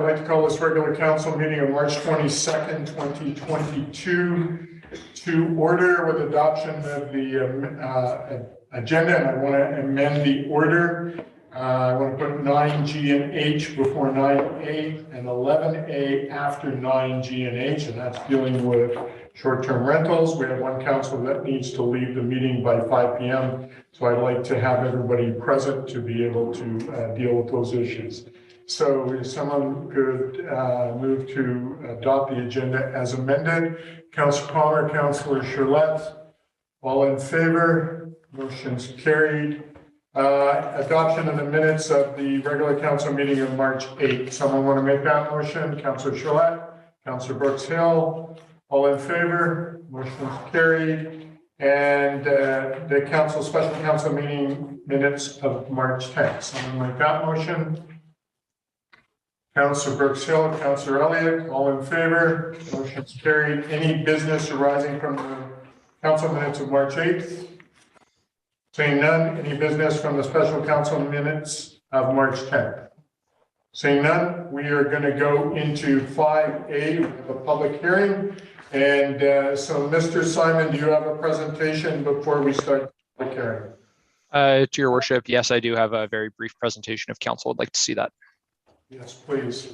I'd like to call this regular council meeting of March 22nd, 2022 to order with adoption of the agenda, and I want to amend the order. I want to put 9G and H before 9A and 11A after 9G and H, and that's dealing with short-term rentals. We have one council that needs to leave the meeting by 5 p.m., so I'd like to have everybody present to be able to deal with those issues. So if someone could move to adopt the agenda as amended. Councillor Palmer, Councillor Charlotte, all in favor? Motion's carried. Adoption of the minutes of the regular council meeting of March 8th. Someone want to make that motion? Councillor Charlotte, Councillor Brooks Hill, all in favor? Motion's carried. And the special council meeting minutes of March 10th. Someone make that motion? Councillor Brooks Hill, Councillor Elliott, all in favor? Motion's carried. Any business arising from the council minutes of March 8th? Seeing none. Any business from the special council minutes of March 10th? Seeing none, we are going to go into 5A, a public hearing. And so, Mr. Simon, do you have a presentation before we start the public hearing? To your worship, yes, I do have a very brief presentation if council would like to see that. Yes, please.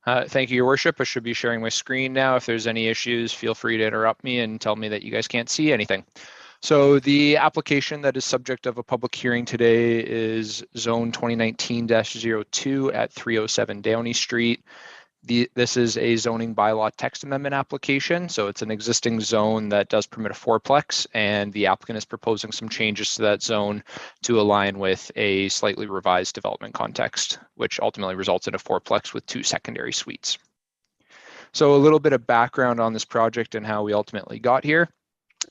Thank you, your worship. I should be sharing my screen now. If there's any issues, feel free to interrupt me and tell me that you guys can't see anything. So the application that is subject of a public hearing today is Zone 2019-02 at 307 Downie Street. This is a zoning bylaw text amendment application. So it's an existing zone that does permit a fourplex, and the applicant is proposing some changes to that zone to align with a slightly revised development context, which ultimately results in a fourplex with 2 secondary suites. So a little bit of background on this project and how we ultimately got here.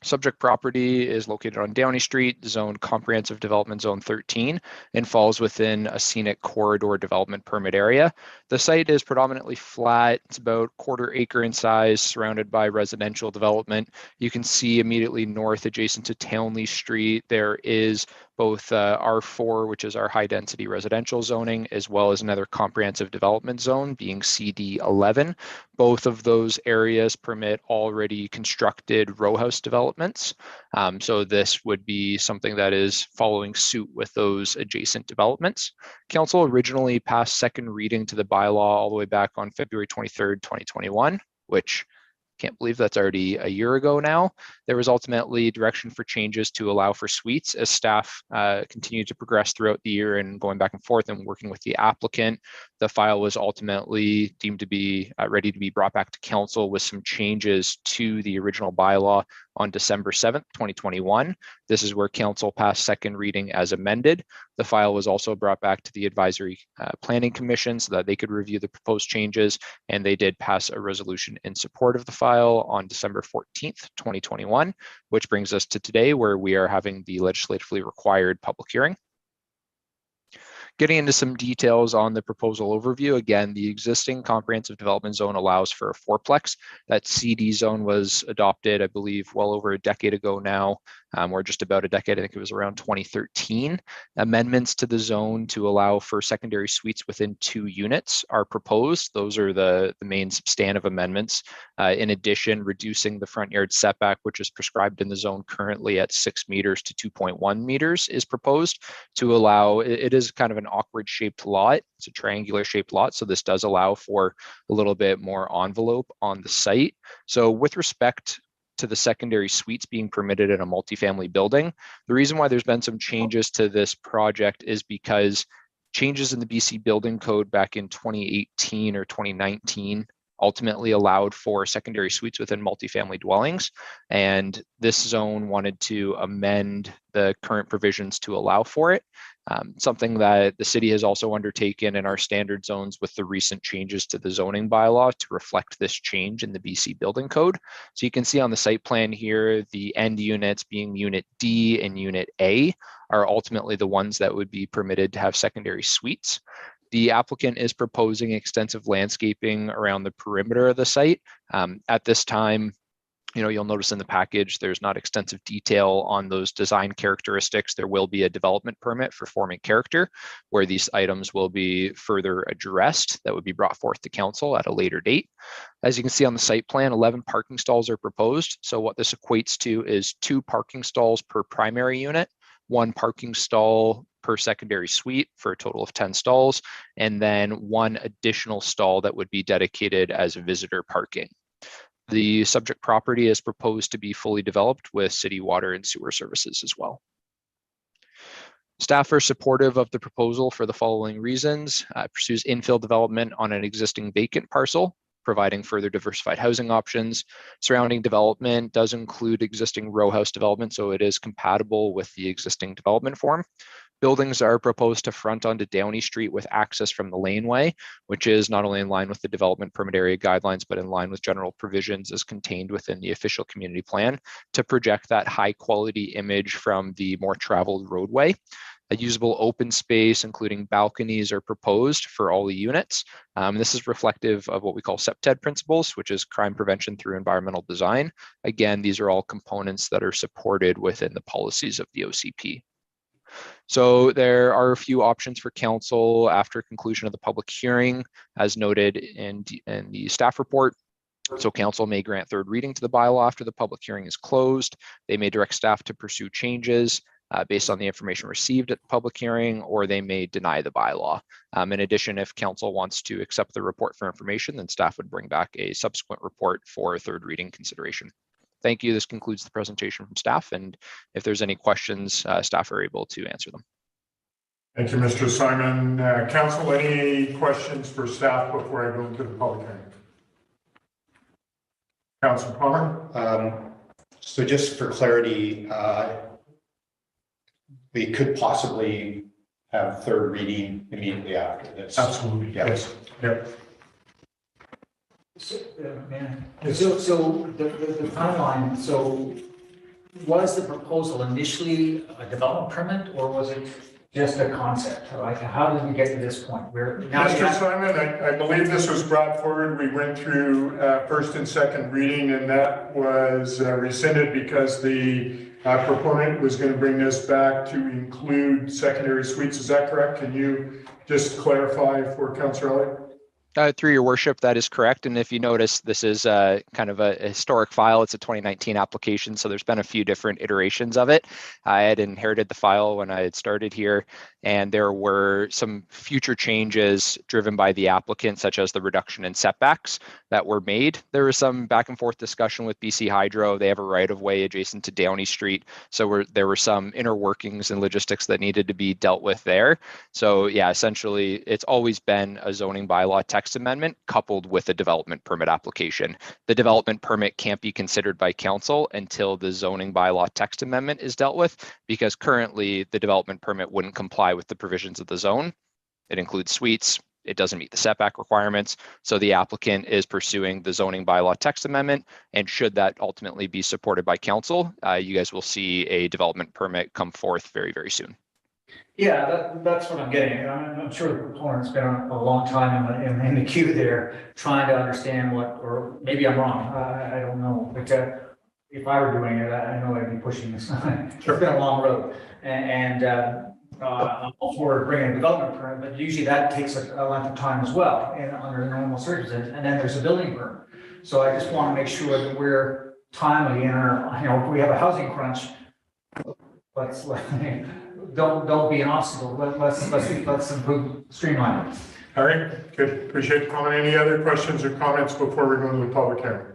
Subject property is located on Downie Street, zoned Comprehensive Development Zone 13, and falls within a scenic corridor development permit area. The site is predominantly flat. It's about 1/4 acre in size, surrounded by residential development. You can see immediately north, adjacent to Townley Street, there is both R4, which is our high density residential zoning, as well as another comprehensive development zone being CD11. Both of those areas permit already constructed row house developments. So this would be something that is following suit with those adjacent developments. Council originally passed second reading to the bylaw all the way back on February 23rd, 2021, which can't believe that's already a year ago now. There was ultimately direction for changes to allow for suites as staff continued to progress throughout the year and going back and forth and working with the applicant. The file was ultimately deemed to be ready to be brought back to council with some changes to the original bylaw on December 7th, 2021. This is where council passed second reading as amended. The file was also brought back to the advisory planning commission so that they could review the proposed changes, and they did pass a resolution in support of the file on December 14th, 2021, which brings us to today, where we are having the legislatively required public hearing. Getting into some details on the proposal overview, again, the existing comprehensive development zone allows for a fourplex. That CD zone was adopted, I believe, well over a decade ago now, or just about a decade. I think it was around 2013. Amendments to the zone to allow for secondary suites within 2 units are proposed. Those are the main substantive amendments. In addition, reducing the front yard setback, which is prescribed in the zone currently at 6 meters to 2.1 meters, is proposed to allow, it is kind of an awkward shaped lot. It's a triangular shaped lot. So this does allow for a little bit more envelope on the site. So with respect to the secondary suites being permitted in a multifamily building, the reason why there's been some changes to this project is because changes in the BC building code back in 2018 or 2019 ultimately allowed for secondary suites within multifamily dwellings. And this zone wanted to amend the current provisions to allow for it. Something that the city has also undertaken in our standard zones with the recent changes to the zoning bylaw to reflect this change in the BC building code. So you can see on the site plan here, the end units being unit D and unit A are ultimately the ones that would be permitted to have secondary suites. The applicant is proposing extensive landscaping around the perimeter of the site. At this time, You'll notice in the package, there's not extensive detail on those design characteristics. There will be a development permit for forming character where these items will be further addressed that would be brought forth to council at a later date. As you can see on the site plan, 11 parking stalls are proposed. So what this equates to is 2 parking stalls per primary unit, 1 parking stall per secondary suite for a total of 10 stalls, and then 1 additional stall that would be dedicated as visitor parking. The subject property is proposed to be fully developed with city water and sewer services as well. Staff are supportive of the proposal for the following reasons. Pursues infill development on an existing vacant parcel, providing further diversified housing options. Surrounding development does include existing row house development, so it is compatible with the existing development form. Buildings are proposed to front onto Downie Street with access from the laneway, which is not only in line with the development permit area guidelines, but in line with general provisions as contained within the official community plan to project that high quality image from the more traveled roadway. A usable open space, including balconies, are proposed for all the units. This is reflective of what we call CPTED principles, which is crime prevention through environmental design. Again, these are all components that are supported within the policies of the OCP. So there are a few options for council after conclusion of the public hearing, as noted in the staff report. So council may grant third reading to the bylaw after the public hearing is closed. They may direct staff to pursue changes based on the information received at the public hearing, or they may deny the bylaw. In addition, if council wants to accept the report for information, then staff would bring back a subsequent report for third reading consideration. Thank you. This concludes the presentation from staff. And if there's any questions, staff are able to answer them. Thank you, Mr. Simon. Council, any questions for staff before I go into the public hearing? Council Palmer? So just for clarity, we could possibly have third reading immediately after this. Absolutely. Yeah. Yes. Yep. So the timeline, so was the proposal initially a development permit or was it just a concept? Like, how did we get to this point? Mr. Simon, I believe this was brought forward. We went through first and second reading, and that was rescinded because the proponent was going to bring this back to include secondary suites. Is that correct? Can you just clarify for Councillor Elliott? Through your worship, that is correct. And if you notice, this is kind of a historic file. It's a 2019 application, so there's been a few different iterations of it. I had inherited the file when I had started here, and there were some future changes driven by the applicant, such as the reduction in setbacks that were made. There was some back and forth discussion with BC Hydro. They have a right-of-way adjacent to Downie Street, so there were some inner workings and logistics that needed to be dealt with there. So yeah, essentially, it's always been a zoning bylaw text amendment coupled with a development permit application. The development permit can't be considered by council until the zoning bylaw text amendment is dealt with, because currently the development permit wouldn't comply with the provisions of the zone. It includes suites. It doesn't meet the setback requirements. So the applicant is pursuing the zoning bylaw text amendment, and should that ultimately be supported by council, you guys will see a development permit come forth very, very soon. Yeah, that's what I'm getting. I'm sure the proponent's been on a long time in the queue there, trying to understand what, or maybe I'm wrong. I don't know. But if I were doing it, I know I'd be pushing this. It's been a long road, and I'm all for bringing a development permit, but usually that takes a length of time as well, and under normal circumstances. And then there's a building permit. So I just want to make sure that we're timely in our, if we have a housing crunch, let's don't be an obstacle. Let's improve, streamline it. All right, good. Appreciate the comment. Any other questions or comments before we go into the public hearing?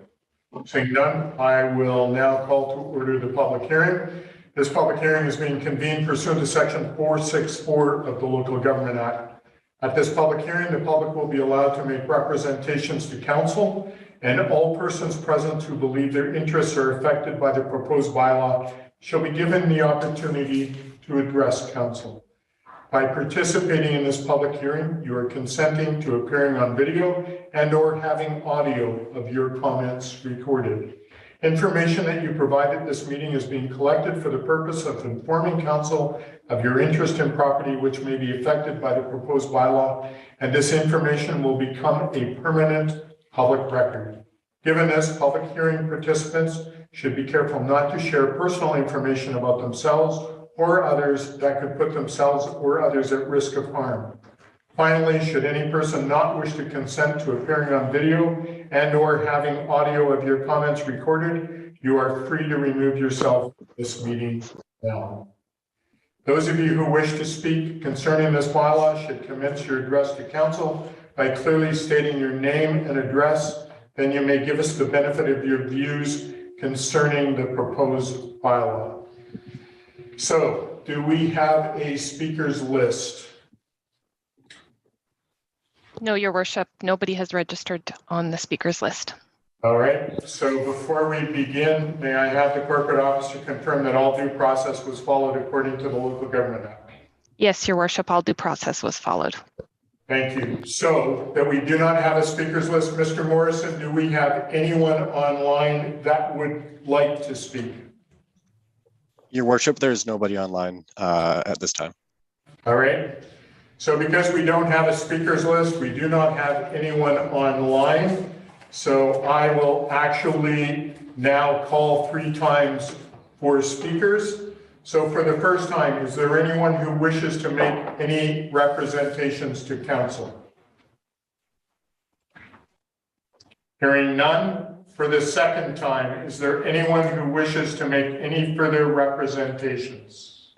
Seeing none, I will now call to order the public hearing. This public hearing is being convened pursuant to Section 464 of the Local Government Act. At this public hearing, the public will be allowed to make representations to council, and all persons present who believe their interests are affected by the proposed bylaw shall be given the opportunity to address council. By participating in this public hearing, you are consenting to appearing on video and/or having audio of your comments recorded. Information that you provide at this meeting is being collected for the purpose of informing council of your interest in property which may be affected by the proposed bylaw, and this information will become a permanent public record. Given this, public hearing participants should be careful not to share personal information about themselves or others that could put themselves or others at risk of harm. Finally, should any person not wish to consent to appearing on video and/or having audio of your comments recorded, you are free to remove yourself from this meeting now. Those of you who wish to speak concerning this bylaw should commence your address to council by clearly stating your name and address. Then you may give us the benefit of your views concerning the proposed bylaw. So, do we have a speakers list? No, Your Worship, nobody has registered on the speakers list. All right, so before we begin, may I have the corporate officer confirm that all due process was followed according to the Local Government Act? Yes, Your Worship, all due process was followed. Thank you. So that we do not have a speakers list, Mr. Morrison, do we have anyone online that would like to speak? Your Worship, there's nobody online at this time. All right. So because we don't have a speakers list, we do not have anyone online. So I will actually now call 3 times for speakers. So for the first time, is there anyone who wishes to make any representations to council? Hearing none. For the second time, is there anyone who wishes to make any further representations?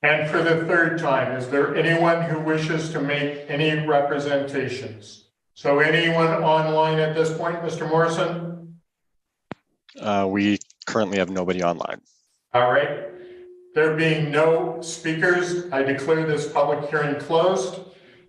And for the third time, is there anyone who wishes to make any representations? So anyone online at this point, Mr. Morrison? We currently have nobody online. All right. There being no speakers, I declare this public hearing closed.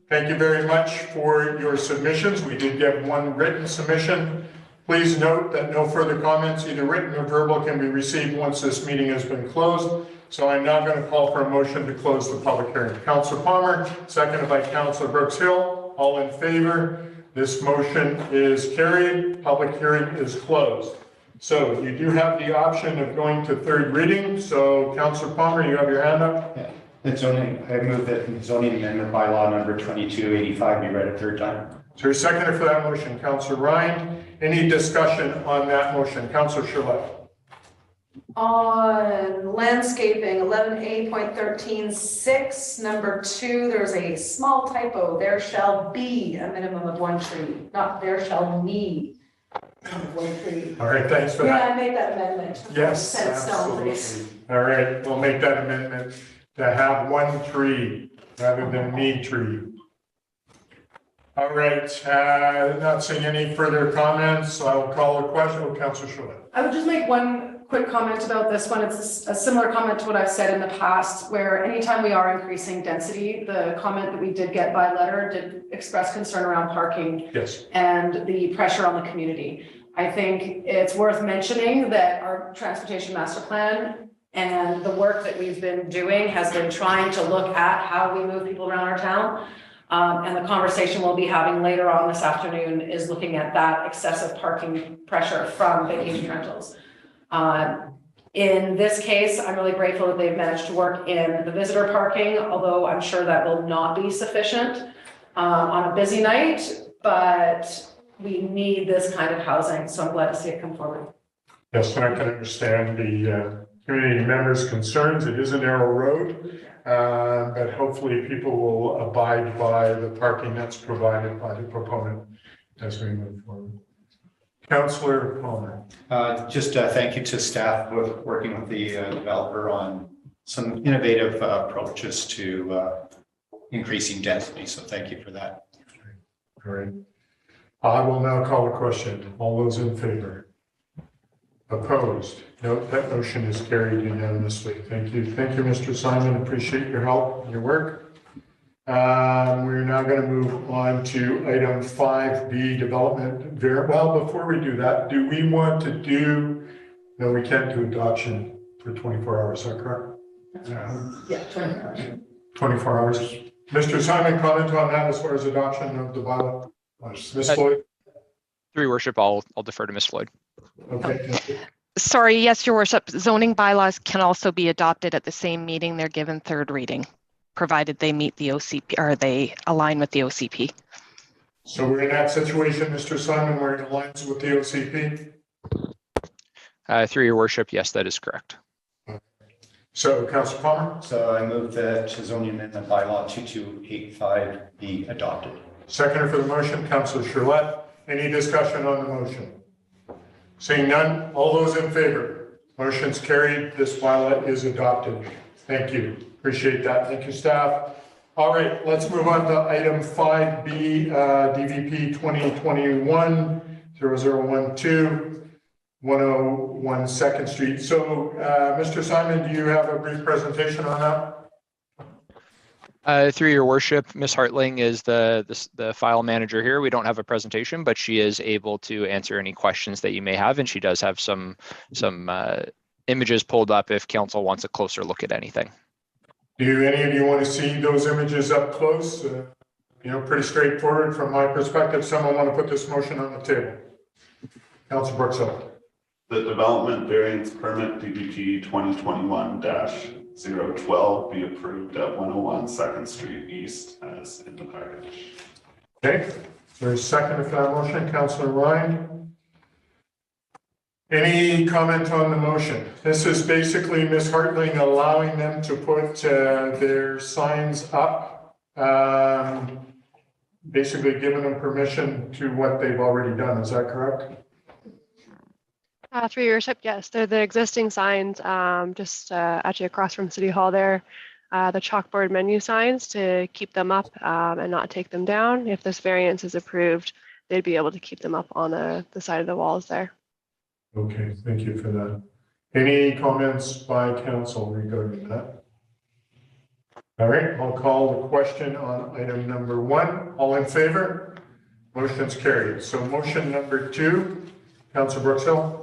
Thank you very much for your submissions. We did get 1 written submission. Please note that no further comments, either written or verbal, can be received once this meeting has been closed. So I'm now going to call for a motion to close the public hearing. Councillor Palmer, seconded by Councillor Brooks Hill. All in favor? This motion is carried. Public hearing is closed. So you do have the option of going to 3rd reading. So Councillor Palmer, you have your hand up. Yeah. The zoning, I move that zoning amendment bylaw number 2285 be read a 3rd time. Is there a seconder for that motion? Councillor Ryan. Any discussion on that motion? Councillor Charlotte. On landscaping, 11A.13.6, number 2, there's a small typo. There shall be a minimum of 1 tree, not there shall be 1 tree. All right, thanks for Yeah, that. I made that amendment. Yes, Set in stone, please. absolutely. All right, we'll make that amendment to have 1 tree rather than me tree. All right, not seeing any further comments, so I'll call a question. Oh, Councillor Charlotte. I would just make one quick comment about this one. It's a similar comment to what I've said in the past, where anytime we are increasing density, the comment that we did get by letter did express concern around parking Yes. and the pressure on the community. I think it's worth mentioning that our transportation master plan and the work that we've been doing has been trying to look at how we move people around our town. And the conversation we'll be having later on this afternoon is looking at that excessive parking pressure from vacation rentals. In this case, I'm really grateful that they've managed to work in the visitor parking, although I'm sure that will not be sufficient on a busy night, but we need this kind of housing, so I'm glad to see it come forward. Yes, and I can understand the community members' concerns. It is a narrow road, but hopefully people will abide by the parking that's provided by the proponent as we move forward. Councillor Palmer. Just thank you to staff for working with the developer on some innovative approaches to increasing density. So thank you for that. All right. I will now call a question. All those in favor? Opposed? Note that motion is carried unanimously. Thank you. Thank you, Mr. Simon. Appreciate your help and your work. We're now going to move on to item 5B, development. Well, before we do that, do we want to do, no, we can't do adoption for 24 hours, is that correct? Yeah, 20 hours. 24 hours. Mr. Simon, comment on that as far as adoption of the bylaw? Ms. Floyd? Through your worship, I'll defer to Ms. Floyd. Okay. Sorry, yes, Your Worship, zoning bylaws can also be adopted at the same meeting they're given 3rd reading, provided they meet the OCP or they align with the OCP. So we're in that situation, Mr. Simon, where it aligns with the OCP. Through your worship, yes, that is correct. So Councillor Palmer, So I move that zoning amendment bylaw 2285 be adopted. seconder for the motion, Councillor Charlotte. Any discussion on the motion? Seeing none, all those in favor? Motion's carried. This bylaw is adopted. Thank you. Appreciate that. Thank you, staff. All right, let's move on to item 5B, DVP 2021-0012, 101 Second Street. So, Mr. Simon, do you have a brief presentation on that? Through your worship, Ms. Hartling is the file manager here. We don't have a presentation, but she is able to answer any questions that you may have, and she does have some images pulled up if council wants a closer look at anything. Do any of you want to see those images up close? Pretty straightforward from my perspective. Someone want to put this motion on the table? Councilor Brooksell. The development variance permit DBP 2021-012 be approved at 101 Second Street East as in the package. Okay, there's a second for that motion, Councilor Ryan. Any comment on the motion? This is basically Ms. Hartling allowing them to put their signs up, basically giving them permission to what they've already done. Is that correct? Through your worship, yes, they're the existing signs, just actually across from City Hall there. The chalkboard menu signs to keep them up and not take them down. If this variance is approved, they'd be able to keep them up on the side of the walls there. Okay, thank you for that. Any comments by council regarding that? All right, I'll call the question on item number 1. All in favor? Motion's carried. So motion number 2, Councilor Brooksell.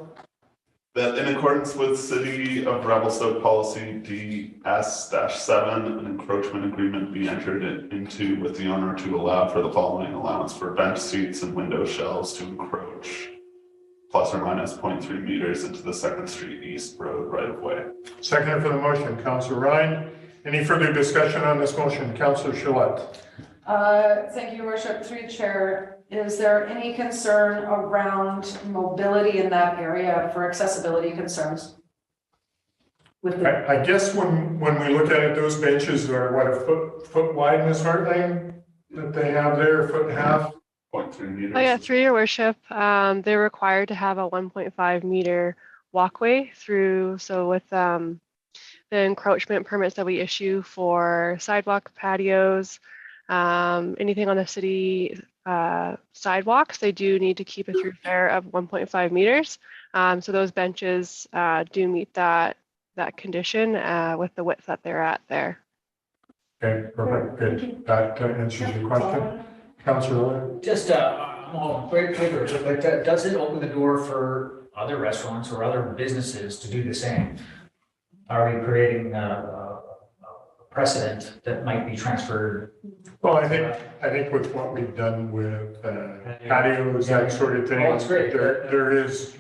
That in accordance with City of Revelstoke Policy DS-7, an encroachment agreement be entered into with the owner to allow for the following allowance for bench seats and window shelves to encroach plus or minus 0.3 meters into the Second Street East Road right of way. Seconder for the motion, Councilor Ryan. Any further discussion on this motion? Councilor Charlotte. Thank you, Your Worship. Through the chair, is there any concern around mobility in that area for accessibility concerns? With the, I guess when we look at it, those benches are what, a foot wide, Ms. Hartling, that they have there, a foot and a half? 0.3 meters. Oh yeah, through your worship, they're required to have a 1.5 meter walkway through. So with the encroachment permits that we issue for sidewalk patios, anything on the city sidewalks, they do need to keep a through fare of 1.5 meters. So those benches do meet that condition with the width that they're at there. Okay, perfect, good. That answers your question. Councilor. Just, I'm all in great favor, but does it open the door for other restaurants or other businesses to do the same? Are we creating a precedent that might be transferred? Well, I think with what we've done with patios, that sort of thing. Oh, it's great. There is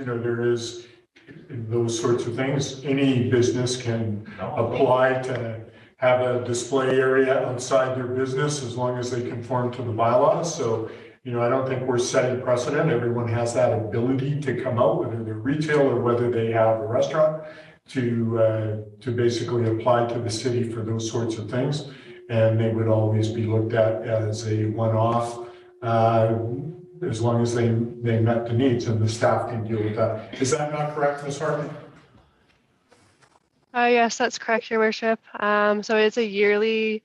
those sorts of things. Any business can apply to have a display area outside their business as long as they conform to the bylaws. So, I don't think we're setting precedent. Everyone has that ability to come out, whether they're retail or whether they have a restaurant, to basically apply to the city for those sorts of things. And they would always be looked at as a one-off, as long as they met the needs and the staff can deal with that. Is that not correct, Ms. Hartman? Yes, that's correct, Your Worship. So it's a yearly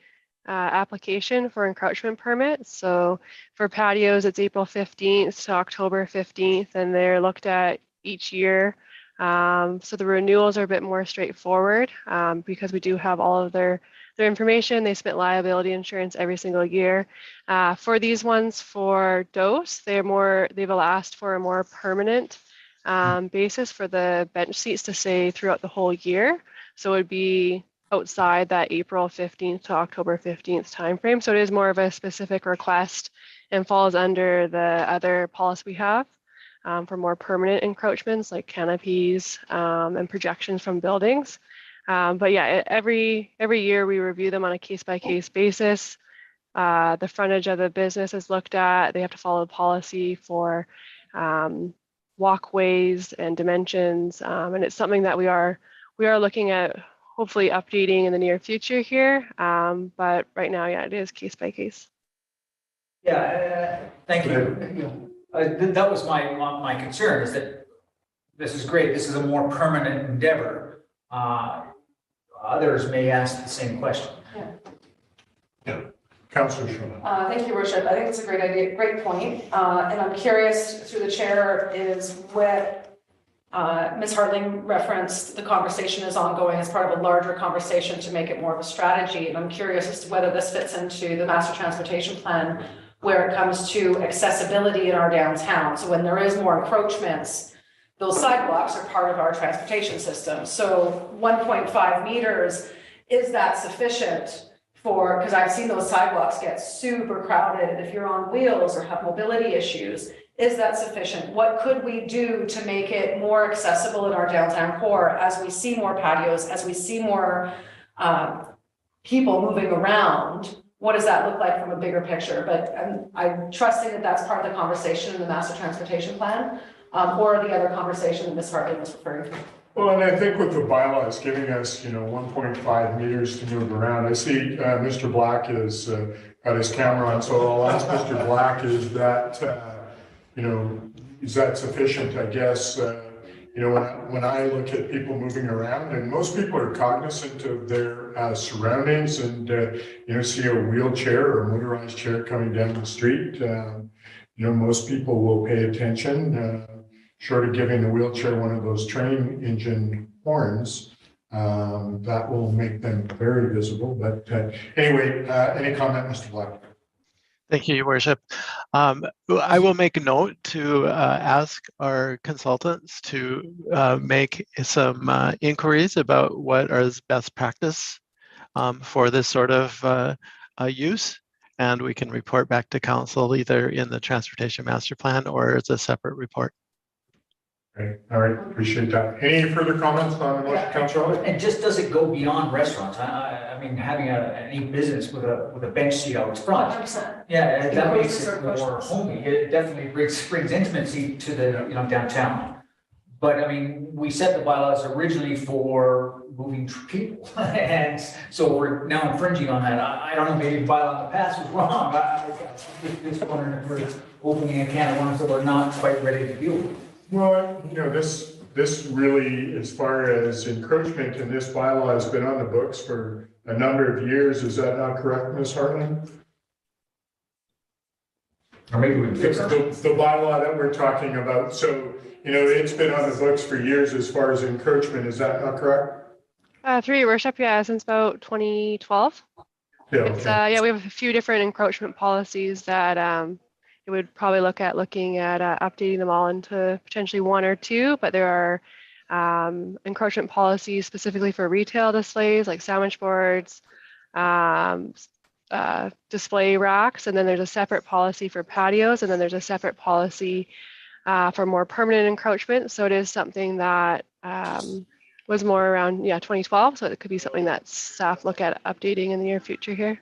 application for encroachment permits. So for patios, it's April 15th to October 15th, and they're looked at each year. So the renewals are a bit more straightforward because we do have all of their information. They submit liability insurance every single year. For these ones for DOS, they've asked for a more permanent basis for the bench seats to stay throughout the whole year. So it would be outside that April 15th to October 15th timeframe. So it is more of a specific request and falls under the other policy we have for more permanent encroachments like canopies and projections from buildings. But yeah, every year we review them on a case-by-case basis. The frontage of the business is looked at. They have to follow the policy for walkways and dimensions. And it's something that we are looking at hopefully updating in the near future here. But right now, yeah, it is case by case. Yeah, thank you. That was my concern, is that this is great. This is a more permanent endeavor. Others may ask the same question. Yeah. Councillor Sherman. Thank you, Your Worship. I think it's a great idea, great point. And I'm curious, through the chair, is what Ms. Hartling referenced, the conversation is ongoing as part of a larger conversation to make it more of a strategy. And I'm curious as to whether this fits into the master transportation plan where it comes to accessibility in our downtown. So when there is more encroachments, those sidewalks are part of our transportation system. So 1.5 meters, is that sufficient for, because I've seen those sidewalks get super crowded, and if you're on wheels or have mobility issues, is that sufficient? What could we do to make it more accessible in our downtown core as we see more patios, as we see more people moving around? What does that look like from a bigger picture? But I'm trusting that that's part of the conversation in the master transportation plan, or the other conversation that Ms. Hartling was referring to. Well, and I think with the bylaws giving us, 1.5 meters to move around, I see Mr. Black has got his camera on, so I'll ask Mr. Black, is that sufficient? I guess, when I look at people moving around, and most people are cognizant of their surroundings, and, see a wheelchair or a motorized chair coming down the street, most people will pay attention. Short of giving the wheelchair one of those train engine horns, that will make them very visible. But anyway, any comment, Mr. Black? Thank you, Your Worship. I will make a note to ask our consultants to make some inquiries about what is best practice for this sort of use. And we can report back to council either in the Transportation Master Plan or as a separate report. Great. All right, appreciate that. Any further comments on the motion, Councilor? And just does it go beyond restaurants? I mean, having any business with a bench seat out front. 100%. Yeah, that makes it more homey. It definitely brings intimacy to the downtown. But I mean, we set the bylaws originally for moving people, and so we're now infringing on that. I don't know, maybe the bylaw in the past was wrong. I just wondering if we're opening a can of worms that we're not quite ready to deal with. Well, this really, as far as encroachment in this bylaw, has been on the books for a number of years. Is that not correct, Ms. Hartling? Or maybe we can fix it. The bylaw that we're talking about. So, it's been on the books for years as far as encroachment. Is that not correct? Through Your Worship, yeah, since about 2012. Yeah. It's, Okay. we have a few different encroachment policies that it would probably looking at updating them all into potentially one or two, but there are encroachment policies specifically for retail displays like sandwich boards, display racks, and then there's a separate policy for patios, and then there's a separate policy for more permanent encroachment. So it is something that was more around 2012, so it could be something that staff look at updating in the near future here.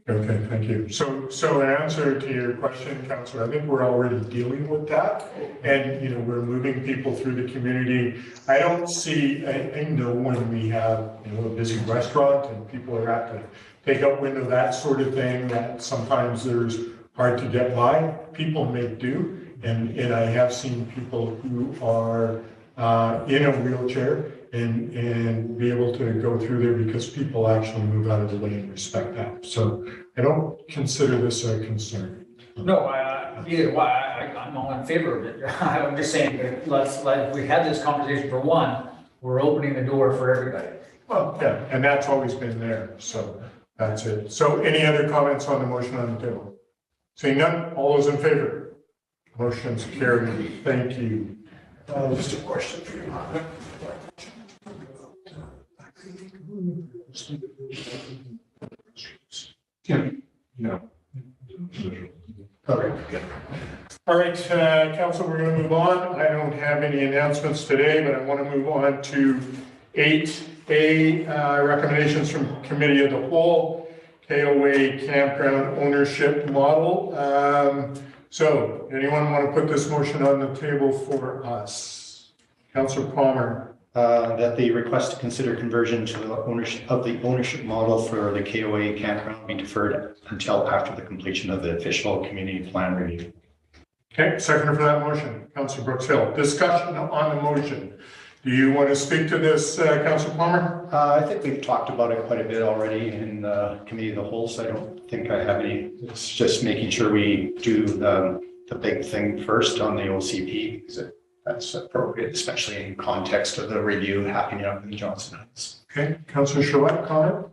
Okay, thank you. So in answer to your question, Councillor, I think we're already dealing with that, and we're moving people through the community. I don't see, I know when we have a busy restaurant and people are at the takeout window, that sort of thing, that sometimes there's hard to get by. People make do, and I have seen people who are in a wheelchair and be able to go through there because people actually move out of the way and respect that. So I don't consider this a concern. No, either way, I'm all in favor of it. I'm just saying that we had this conversation for one, we're opening the door for everybody. Well, yeah, and that's always been there. So that's it. So any other comments on the motion on the table? Seeing none, all those in favor? Motion's carried. Thank you. Just a question for you. No. All right, Council, we're going to move on. I don't have any announcements today, but I want to move on to 8A, recommendations from Committee of the Whole. KOA campground ownership model. So anyone want to put this motion on the table for us? Councillor Palmer. That the request to consider conversion to the ownership model for the KOA campground be deferred until after the completion of the official community plan review. Okay, seconder for that motion, Councillor Brooks Hill. Discussion on the motion. Do you want to speak to this, Councillor Palmer? I think we've talked about it quite a bit already in the committee of the whole, so I don't think I have any. It's just making sure we do the big thing first on the OCP, because that's appropriate, especially in context of the review happening up in Johnson Heights. Okay, Councillor Chouette, comment?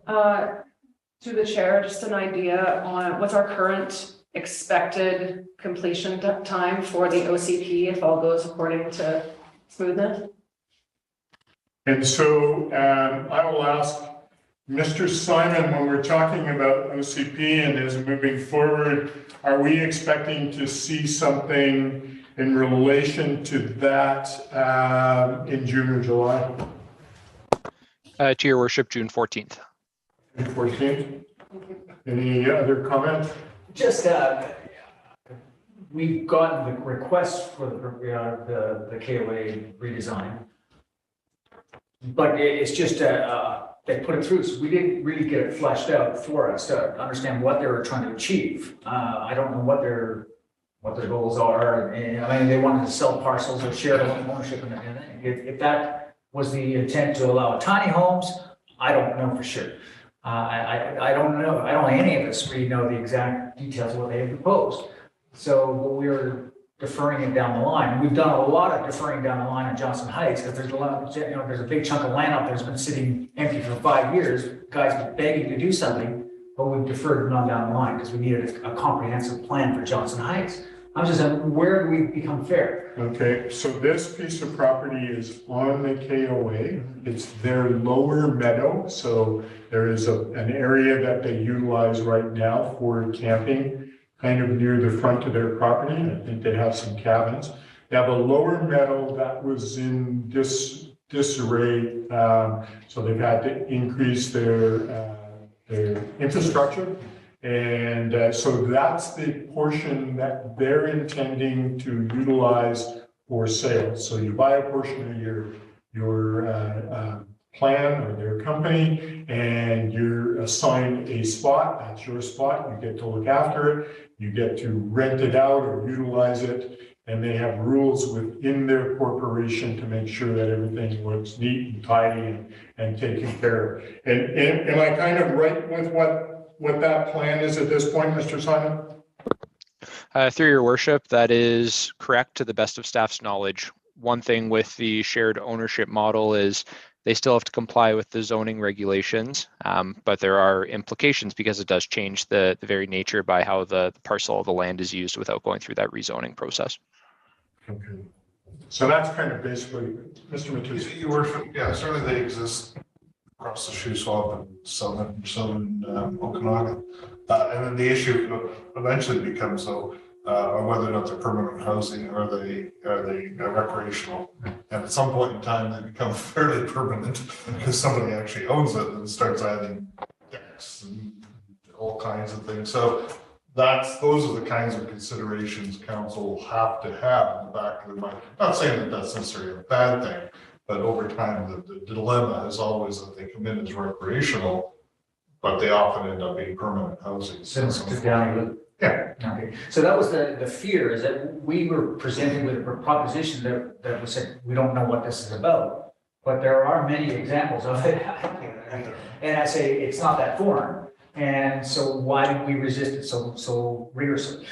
To the chair, just an idea on what's our current expected completion time for the OCP if all goes according to smoothness? And so I will ask Mr. Simon, when we're talking about OCP and is moving forward, are we expecting to see something in relation to that in June or July? To your worship, June 14th. June 14th? Any other comments? Just, we've gotten the request for the KOA redesign. But it's just, they put it through, so we didn't really get it fleshed out for us to understand what they were trying to achieve. I don't know what their goals are. And I mean, they wanted to sell parcels or share ownership in it. If that was the intent to allow tiny homes, I don't know for sure. I don't know. I don't think any of us really know the exact details of what they have proposed. So we're deferring it down the line. We've done a lot of deferring down the line in Johnson Heights because there's a lot, there's a big chunk of land out there that's been sitting empty for 5 years. Guys been begging to do something, but we've deferred it on down the line because we needed a comprehensive plan for Johnson Heights. I'm just saying, where do we become fair? Okay, so this piece of property is on the KOA. It's their lower meadow. So there is an area that they utilize right now for camping, kind of near the front of their property. I think they have some cabins. They have a lower meadow that was in disarray. So they've had to increase their infrastructure. And so that's the portion that they're intending to utilize for sales. So you buy a portion of your plan or their company, and you're assigned a spot. That's your spot. You get to look after it. You get to rent it out or utilize it. And they have rules within their corporation to make sure that everything looks neat and tidy and taken care of. And am I kind of right with what that plan is at this point, Mr. Simon? Through your worship, that is correct to the best of staff's knowledge. One thing with the shared ownership model is they still have to comply with the zoning regulations, but there are implications because it does change the very nature by how the parcel of the land is used without going through that rezoning process. Okay. So that's kind of basically, Mr. Matus. Your worship, yeah, certainly they exist across the shoe swap and southern Okanagan. And then the issue eventually becomes though, whether or not they're permanent housing or they recreational. And at some point in time, they become fairly permanent because somebody actually owns it and starts adding decks and all kinds of things. So those are the kinds of considerations council will have to have in the back of their mind. Not saying that that's necessarily a bad thing, but over time, the dilemma is always that they come in as recreational, but they often end up being permanent housing. Yeah. Okay. So that was the fear, is that we were presented with a proposition that was said, we don't know what this is about, but there are many examples of it. And I say, it's not that foreign. And so why did we resist it so rigorously?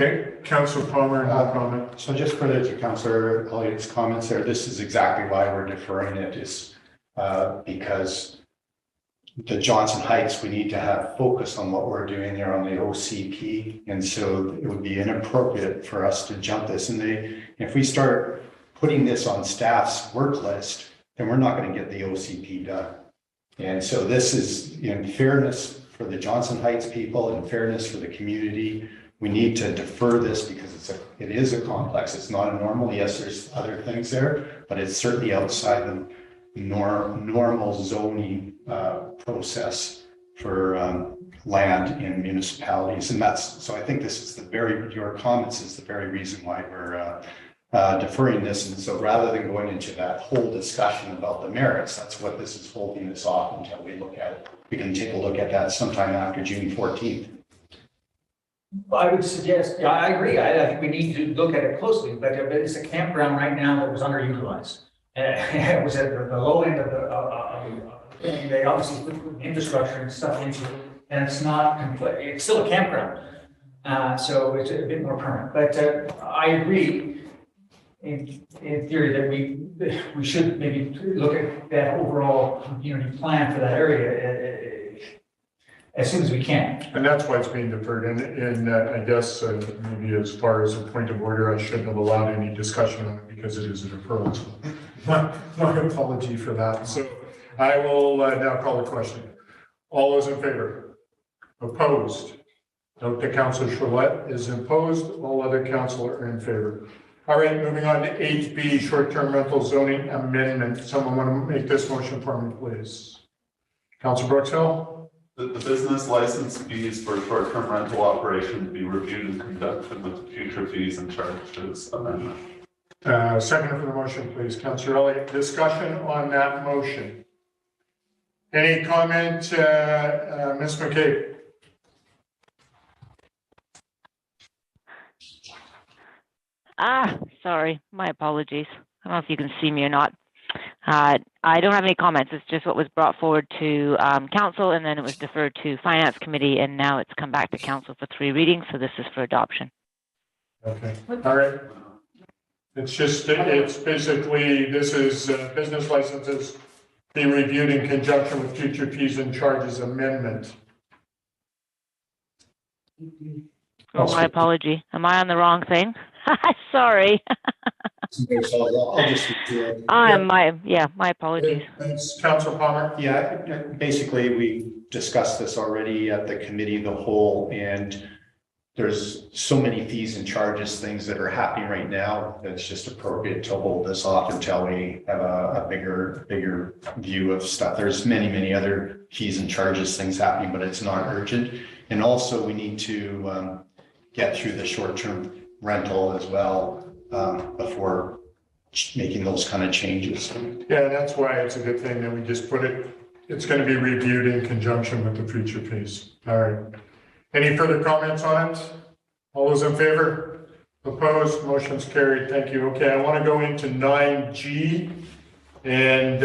Okay, Councillor Palmer, no comment. So just further to Councillor Elliott's comments there, this is exactly why we're deferring it, is because the Johnson Heights, we need to have focus on what we're doing there on the OCP. And so it would be inappropriate for us to jump this. And if we start putting this on staff's work list, then we're not going to get the OCP done. And so this is in fairness for the Johnson Heights people and fairness for the community. We need to defer this because it is a complex. It's not a normal. Yes, there's other things there, but it's certainly outside the normal zoning process land in municipalities. And so I think this is your comments is the very reason why we're deferring this. And so rather than going into that whole discussion about the merits, that's what this is holding this off until we look at it. We can take a look at that sometime after June 14th. I would suggest, yeah, I agree. I think we need to look at it closely, but it's a campground right now that was underutilized. It was at the low end of the and they obviously put infrastructure and stuff into it, and it's not complete. It's still a campground, so it's a bit more permanent. But I agree in theory that we should maybe look at that overall community plan for that area as soon as we can. And that's why it's being deferred. And I guess maybe as far as a point of order, I shouldn't have allowed any discussion on it because it is a deferral. So my apology for that. So I will now call the question. All those in favor? Opposed? Note that Councillor Charlotte is opposed. All other council are in favor. All right, moving on to 8B, short-term rental zoning amendment. Someone want to make this motion for me, please? Councillor Brookshill? The business license fees for short-term rental operation be reviewed in conjunction with the future fees and charges amendment. Second for the motion, please. Councillor Elliott, discussion on that motion. Any comment, Ms. McCabe? Sorry, my apologies. I don't know if you can see me or not. I don't have any comments. It's just what was brought forward to council, and then it was deferred to finance committee, and now it's come back to council for 3 readings. So this is for adoption. Okay. All right. It's basically, this is business licenses being reviewed in conjunction with future fees and charges amendment. Oh, my apology. Am I on the wrong thing? Sorry. My apologies. Thanks, Councillor Palmer. Yeah, basically we discussed this already at the committee of the whole, and there's so many fees and charges, things that are happening right now, that it's just appropriate to hold this off until we have a bigger view of stuff. There's many other fees and charges, things happening, but it's not urgent. And also we need to get through the short-term rental as well before making those kind of changes. Yeah, that's why it's a good thing that we just put it, it's going to be reviewed in conjunction with the future fees. All right. Any further comments on it? All those in favor? Opposed? Motion's carried. Thank you. Okay, I want to go into 9G and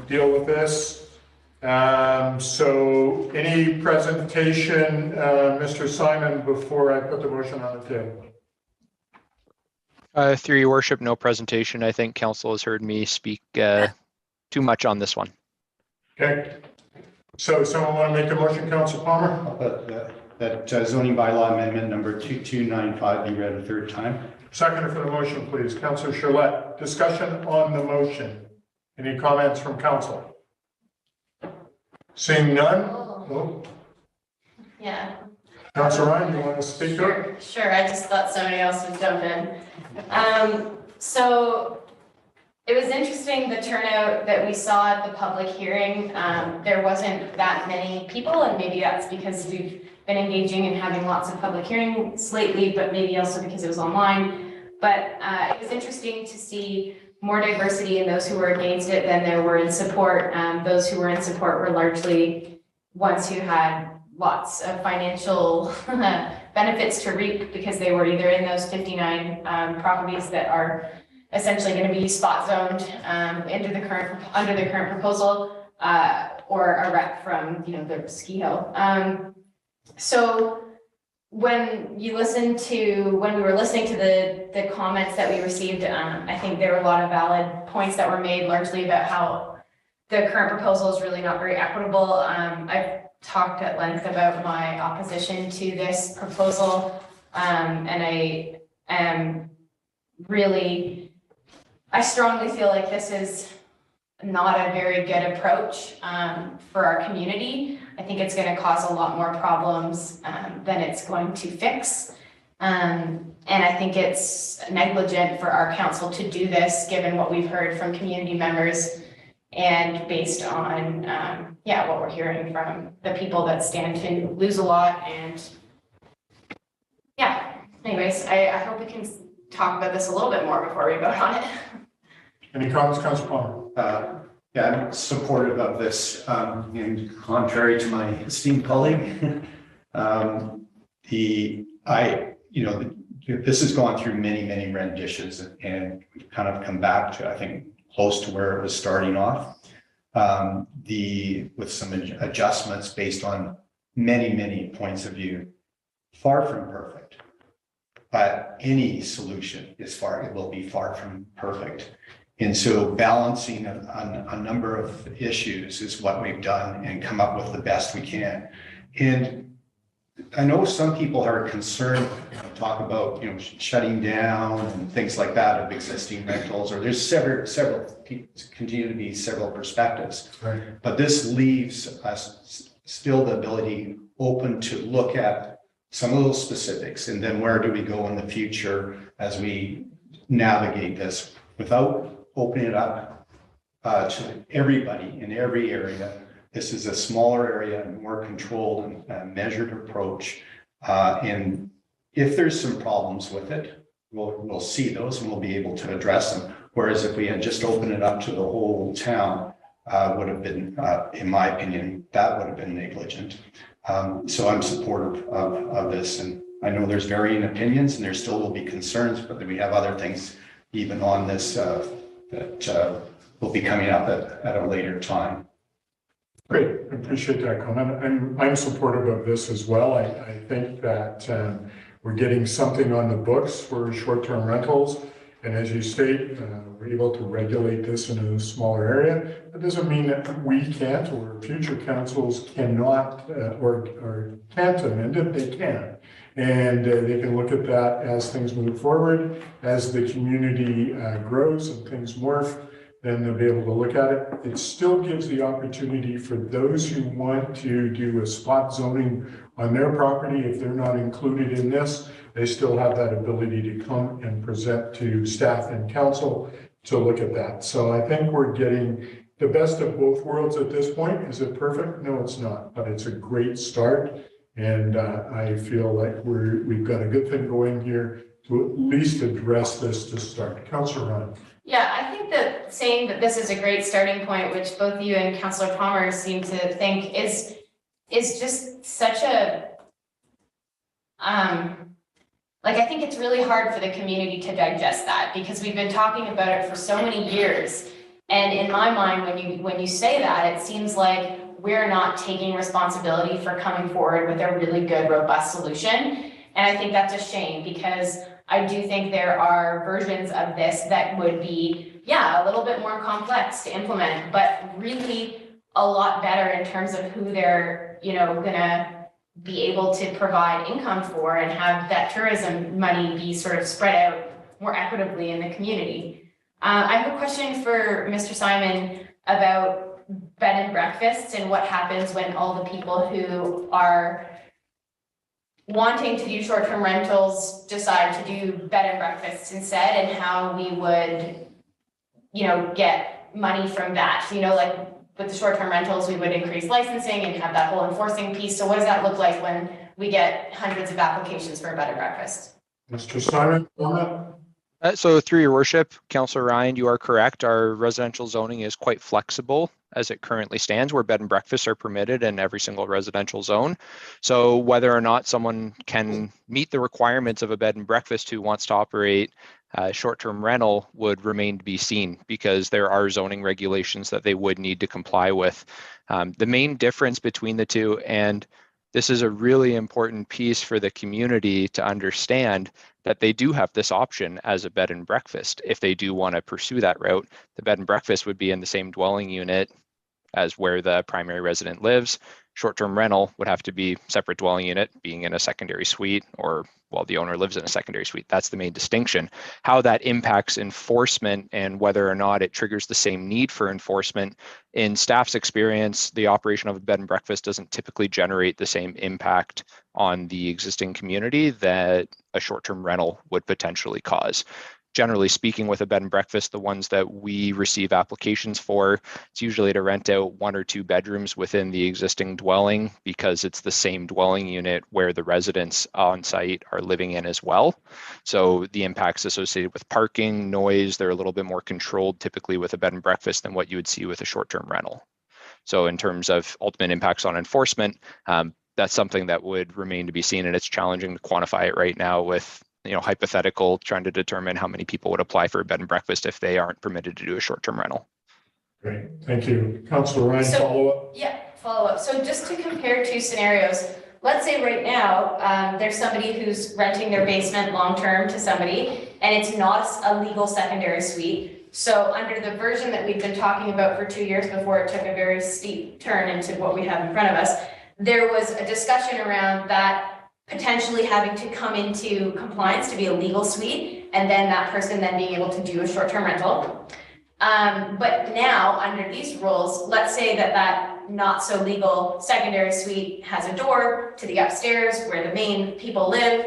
deal with this. So any presentation, Mr. Simon, before I put the motion on the table? Through your worship, no presentation. I think council has heard me speak too much on this one. Okay. So someone want to make the motion, Councillor Palmer? That zoning bylaw amendment number 2295 be read a third time. Second for the motion, please. Councillor Charlotte. Discussion on the motion. Any comments from council? Seeing none? Oh. Yeah. Councillor Ryan, you want to speak up? Sure, I just thought somebody else would jump in. So it was interesting, the turnout that we saw at the public hearing. There wasn't that many people, and maybe that's because we've been engaging and having lots of public hearings lately, but maybe also because it was online. But it was interesting to see more diversity in those who were against it than there were in support. Those who were in support were largely ones who had lots of financial benefits to reap because they were either in those 59 properties that are essentially going to be spot zoned under the current proposal, or a rep from the ski hill. So when we were listening to the comments that we received, I think there were a lot of valid points that were made, largely about how the current proposal is really not very equitable. I've talked at length about my opposition to this proposal, and I strongly feel like this is not a very good approach for our community. I think it's going to cause a lot more problems than it's going to fix. And I think it's negligent for our council to do this, given what we've heard from community members and based on, yeah, what we're hearing from the people that stand to lose a lot. And yeah, anyways, I hope we can talk about this a little bit more before we vote on it. Any comments, Councillor Palmer? Yeah, I'm supportive of this, and contrary to my esteemed colleague. This has gone through many renditions, and we've kind of come back to, I think, close to where it was starting off. With some adjustments based on many points of view, far from perfect. But any solution it will be far from perfect. And so balancing a number of issues is what we've done and come up with the best we can. And I know some people are concerned, talk about, shutting down and things like that of existing rentals, or there's several continue to be several perspectives. Right. But this leaves us still the ability open to look at some of those specifics, and then where do we go in the future as we navigate this without opening it up to everybody in every area. This is a smaller area and more controlled and measured approach. And if there's some problems with it, we'll see those and we'll be able to address them. Whereas if we had just opened it up to the whole town, would have been, in my opinion, that would have been negligent. So I'm supportive of this, and I know there's varying opinions and there still will be concerns, but we have other things even on this that will be coming up at a later time. Great, I appreciate that comment. I'm supportive of this as well. I think that we're getting something on the books for short-term rentals. And as you state, we're able to regulate this in a smaller area. That doesn't mean that we can't, or future councils cannot, or can't amend it. They can. And they can look at that as things move forward, as the community grows and things morph, then they'll be able to look at it. It still gives the opportunity for those who want to do a spot zoning on their property. If they're not included in this, they still have that ability to come and present to staff and council to look at that. So I think we're getting the best of both worlds at this point. Is it perfect? No, it's not, but it's a great start. And I feel like we've got a good thing going here to at least address this to start. Councillor Ryan. Yeah, I think that saying that this is a great starting point, which both you and Councillor Palmer seem to think is just such a, like, I think it's really hard for the community to digest that, because we've been talking about it for so many years. And in my mind, when you say that, it seems like we're not taking responsibility for coming forward with a really good, robust solution. And I think that's a shame, because I do think there are versions of this that would be, yeah, a little bit more complex to implement, but really a lot better in terms of who they're, gonna be able to provide income for and have that tourism money be sort of spread out more equitably in the community. I have a question for Mr. Simon about bed and breakfasts and what happens when all the people who are wanting to do short-term rentals decide to do bed and breakfasts instead, and how we would, get money from that. Like with the short-term rentals, we would increase licensing and have that whole enforcing piece. So what does that look like when we get hundreds of applications for a bed and breakfast? Mr. Simon, comment? So through your worship, Councillor Ryan, you are correct. Our residential zoning is quite flexible as it currently stands, where bed and breakfasts are permitted in every single residential zone. So whether or not someone can meet the requirements of a bed and breakfast who wants to operate short-term rental would remain to be seen, because there are zoning regulations that they would need to comply with. The main difference between the two, and this is a really important piece for the community to understand, that they do have this option as a bed and breakfast. If they do want to pursue that route, the bed and breakfast would be in the same dwelling unit as where the primary resident lives. Short-term rental would have to be separate dwelling unit, being in a secondary suite, or while the owner lives in a secondary suite. That's the main distinction. How that impacts enforcement and whether or not it triggers the same need for enforcement, in staff's experience, the operation of a bed and breakfast doesn't typically generate the same impact on the existing community that a short-term rental would potentially cause. generally speaking, with a bed and breakfast, the ones that we receive applications for, it's usually to rent out 1 or 2 bedrooms within the existing dwelling, because it's the same dwelling unit where the residents on site are living in as well. So the impacts associated with parking, noise, they're a little bit more controlled typically with a bed and breakfast than what you would see with a short-term rental. So in terms of ultimate impacts on enforcement, that's something that would remain to be seen, and it's challenging to quantify it right now with, you know, hypothetical, trying to determine how many people would apply for a bed and breakfast if they aren't permitted to do a short-term rental. Great, thank you. Councillor Ryan, So- follow up? Yeah, follow up. So just to compare 2 scenarios, let's say right now, there's somebody who's renting their basement long-term to somebody, and it's not a legal secondary suite. So under the version that we've been talking about for 2 years before it took a very steep turn into what we have in front of us, there was a discussion around that potentially having to come into compliance to be a legal suite, and then that person then being able to do a short-term rental. But now, under these rules, let's say that not so legal secondary suite has a door to the upstairs where the main people live.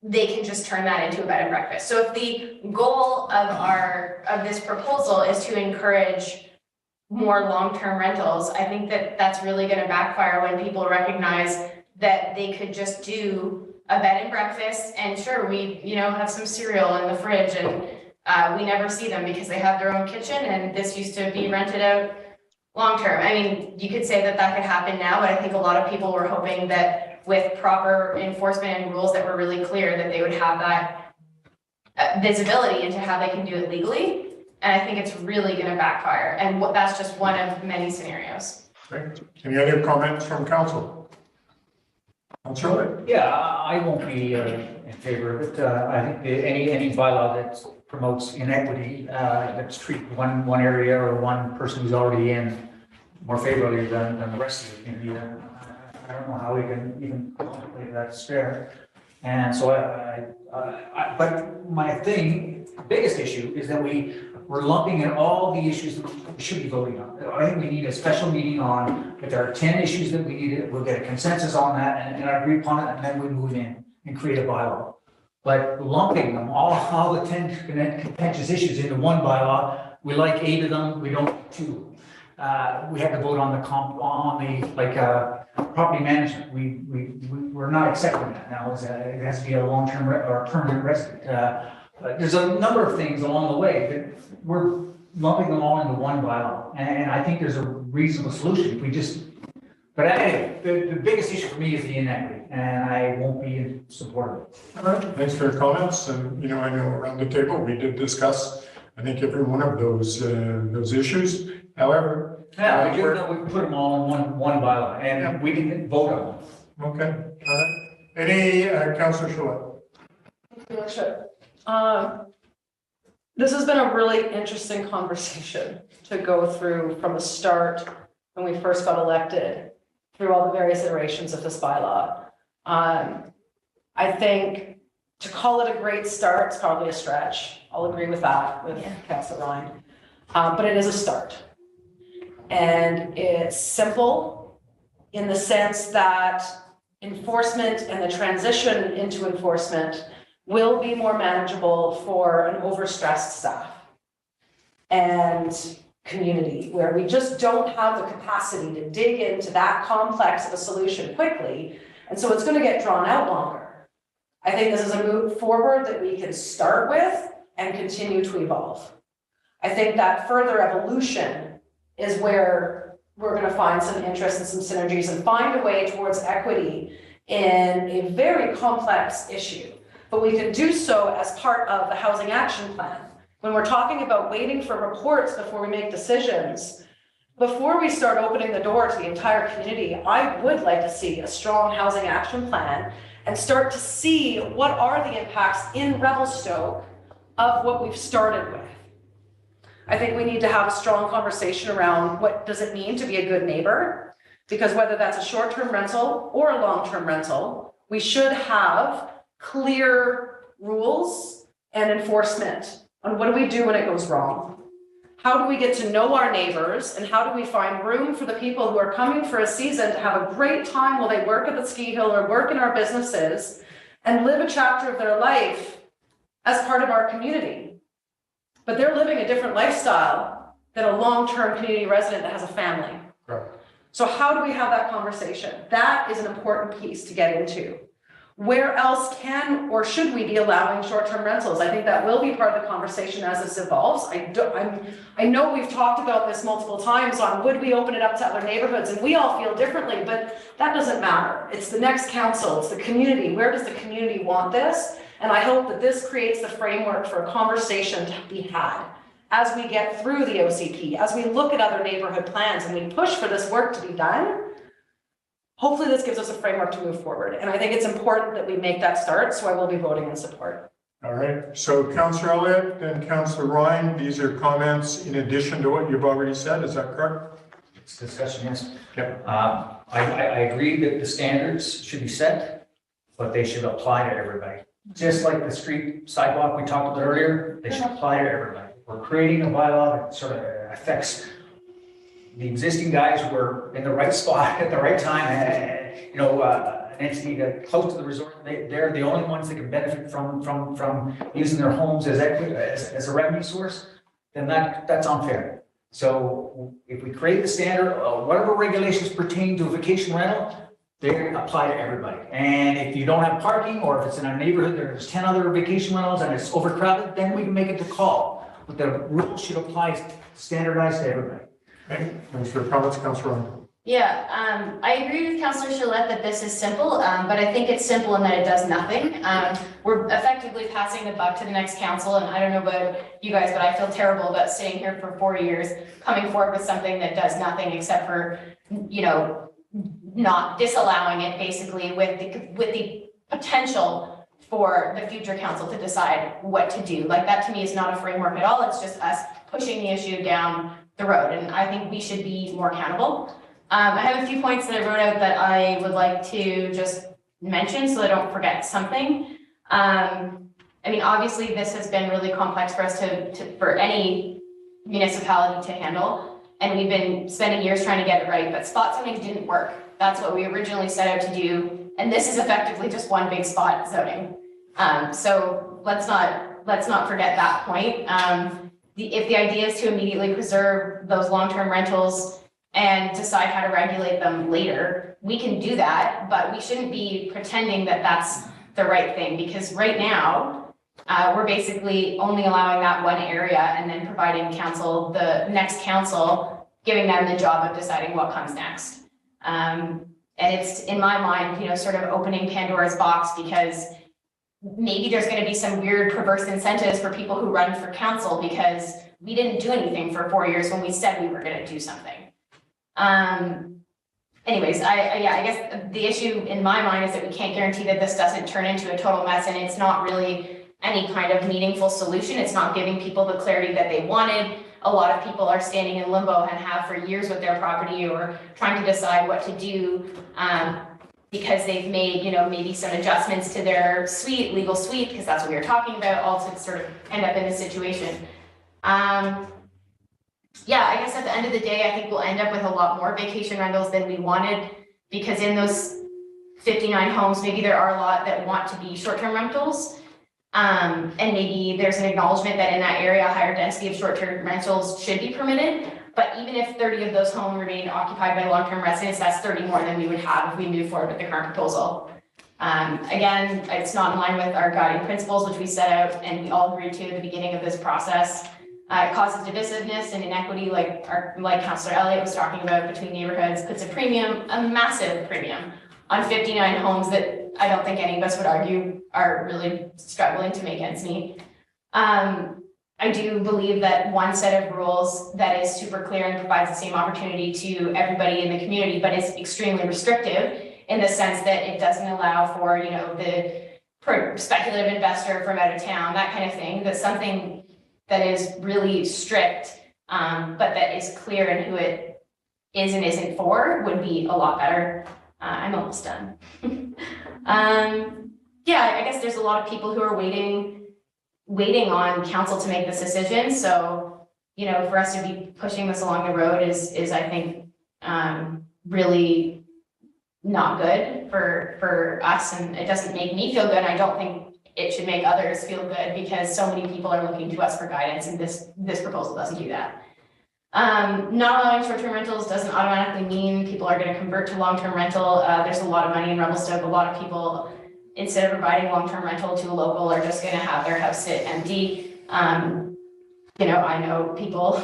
They can just turn that into a bed and breakfast. So if the goal of this proposal is to encourage more long-term rentals, I think that that's really going to backfire when people recognize that they could just do a bed and breakfast, and sure, we, you know, have some cereal in the fridge, and we never see them because they have their own kitchen, and this used to be rented out long-term. I mean, you could say that that could happen now, but I think a lot of people were hoping that with proper enforcement and rules that were really clear, that they would have that visibility into how they can do it legally. And I think it's really going to backfire. And that's just one of many scenarios. Great. Any other comments from council? Councillor? Yeah, I won't be in favor of it. I think any bylaw that promotes inequity, that's treat one area or one person who's already in more favorably than the rest of the community. I don't know how we can even contemplate that's fair. And so but my biggest issue is that we're lumping in all the issues that we should be voting on. I think we need a special meeting on, if there are 10 issues that we need, we'll get a consensus on that and agree upon it, and then we move in and create a bylaw. But lumping them, all the 10 contentious issues into one bylaw, we like 8 of them, we don't like 2. We have to vote on the property management. We're not accepting that now. It has to be a long-term or a permanent resident. There's a number of things along the way that we're lumping them all into one bylaw, and I think there's a reasonable solution. If we just, but anyway, the biggest issue for me is the inequity, and I won't be in support of it. All right, thanks for your comments. And, you know, I know around the table, we did discuss, I think, every one of those issues. However, yeah, we put them all in one bylaw, and we can vote on them. Okay, all right. Any, Councillor Shaw? Sure. This has been a really interesting conversation to go through from the start when we first got elected through all the various iterations of this bylaw. I think to call it a great start is probably a stretch. I'll agree with that with Councillor Ryan. But it is a start. And it's simple in the sense that enforcement and the transition into enforcement will be more manageable for an overstressed staff and community, where we just don't have the capacity to dig into that complex of a solution quickly. And so it's going to get drawn out longer. I think this is a move forward that we can start with and continue to evolve. I think that further evolution is where we're going to find some interest and some synergies and find a way towards equity in a very complex issue. But we can do so as part of the housing action plan. When we're talking about waiting for reports before we make decisions, before we start opening the door to the entire community, I would like to see a strong housing action plan and start to see what are the impacts in Revelstoke of what we've started with. I think we need to have a strong conversation around what does it mean to be a good neighbor, because whether that's a short-term rental or a long-term rental, we should have clear rules and enforcement on what do we do when it goes wrong. How do we get to know our neighbors, and how do we find room for the people who are coming for a season to have a great time while they work at the ski hill or work in our businesses and live a chapter of their life as part of our community. But they're living a different lifestyle than a long-term community resident that has a family. Correct. So how do we have that conversation? That is an important piece to get into. Where else can or should we be allowing short-term rentals? I think that will be part of the conversation as this evolves. I know we've talked about this multiple times on would we open it up to other neighborhoods, and we all feel differently, but that doesn't matter. It's the next council, it's the community. Where does the community want this? And I hope that this creates the framework for a conversation to be had as we get through the OCP, as we look at other neighborhood plans and we push for this work to be done. Hopefully this gives us a framework to move forward. And I think it's important that we make that start, so I will be voting in support. All right, so Councillor Elliott and Councillor Ryan, these are comments in addition to what you've already said, is that correct? It's discussion, yes. Okay. I agree that the standards should be set, but they should apply to everybody. Just like the street sidewalk we talked about earlier, they should apply to everybody. We're creating a bylaw that sort of affects the existing guys who are in the right spot at the right time. An entity that close to the resort, they're the only ones that can benefit from using their homes as a revenue source. Then that's unfair. So if we create the standard, whatever regulations pertain to a vacation rental, they apply to everybody. And if you don't have parking, or if it's in a neighborhood, there's 10 other vacation rentals and it's overcrowded, then we can make it the call. But the rules should apply standardized to everybody. Okay, thanks for your comments, Councillor Ryan. Yeah, I agree with Councillor Gillette that this is simple, but I think it's simple in that it does nothing. We're effectively passing the buck to the next council, and I don't know about you guys, but I feel terrible about sitting here for 4 years, coming forward with something that does nothing except for, not disallowing it, basically, with the potential for the future council to decide what to do. Like, that to me is not a framework at all. It's just us pushing the issue down the road, and I think we should be more accountable. I have a few points that I wrote out that I would like to just mention so I don't forget something. Obviously this has been really complex for us for any municipality to handle, and we've been spending years trying to get it right, but spot zoning didn't work. That's what we originally set out to do, and this is effectively just one big spot zoning. So let's not forget that point. If the idea is to immediately preserve those long-term rentals and decide how to regulate them later, we can do that, but we shouldn't be pretending that that's the right thing, because right now, we're basically only allowing that one area and then providing the next council, giving them the job of deciding what comes next. And it's, in my mind, sort of opening Pandora's box, because maybe there's going to be some weird perverse incentives for people who run for council because we didn't do anything for 4 years when we said we were going to do something. Anyways, I guess the issue in my mind is that we can't guarantee that this doesn't turn into a total mess, and it's not really any kind of meaningful solution. It's not giving people the clarity that they wanted. A lot of people are standing in limbo and have for years with their property, or trying to decide what to do, because they've made, maybe some adjustments to their legal suite, because that's what we were talking about, all to sort of end up in this situation. Yeah, I guess at the end of the day, I think we'll end up with a lot more vacation rentals than we wanted, because in those 59 homes, maybe there are a lot that want to be short-term rentals. And maybe there's an acknowledgement that in that area, a higher density of short-term rentals should be permitted. But even if 30 of those homes remain occupied by long-term residents, that's 30 more than we would have if we move forward with the current proposal. Again, it's not in line with our guiding principles, which we set out and we all agreed to at the beginning of this process. It causes divisiveness and inequity, like Councillor Elliott was talking about, between neighborhoods, puts a massive premium on 59 homes that I don't think any of us would argue are really struggling to make ends meet. I do believe that one set of rules that is super clear and provides the same opportunity to everybody in the community, but is extremely restrictive in the sense that it doesn't allow for, the speculative investor from out of town, that kind of thing. That's something that is really strict, but that is clear in who it is and isn't for, would be a lot better. I'm almost done. Yeah, I guess there's a lot of people who are waiting on council to make this decision. So, for us to be pushing this along the road is I think, really not good for us, and it doesn't make me feel good. I don't think it should make others feel good because so many people are looking to us for guidance, and this proposal doesn't do that. Not allowing short-term rentals doesn't automatically mean people are going to convert to long-term rental. There's a lot of money in Revelstoke. A lot of people, instead of providing long-term rental to a local, are just going to have their house sit empty. You know, I know people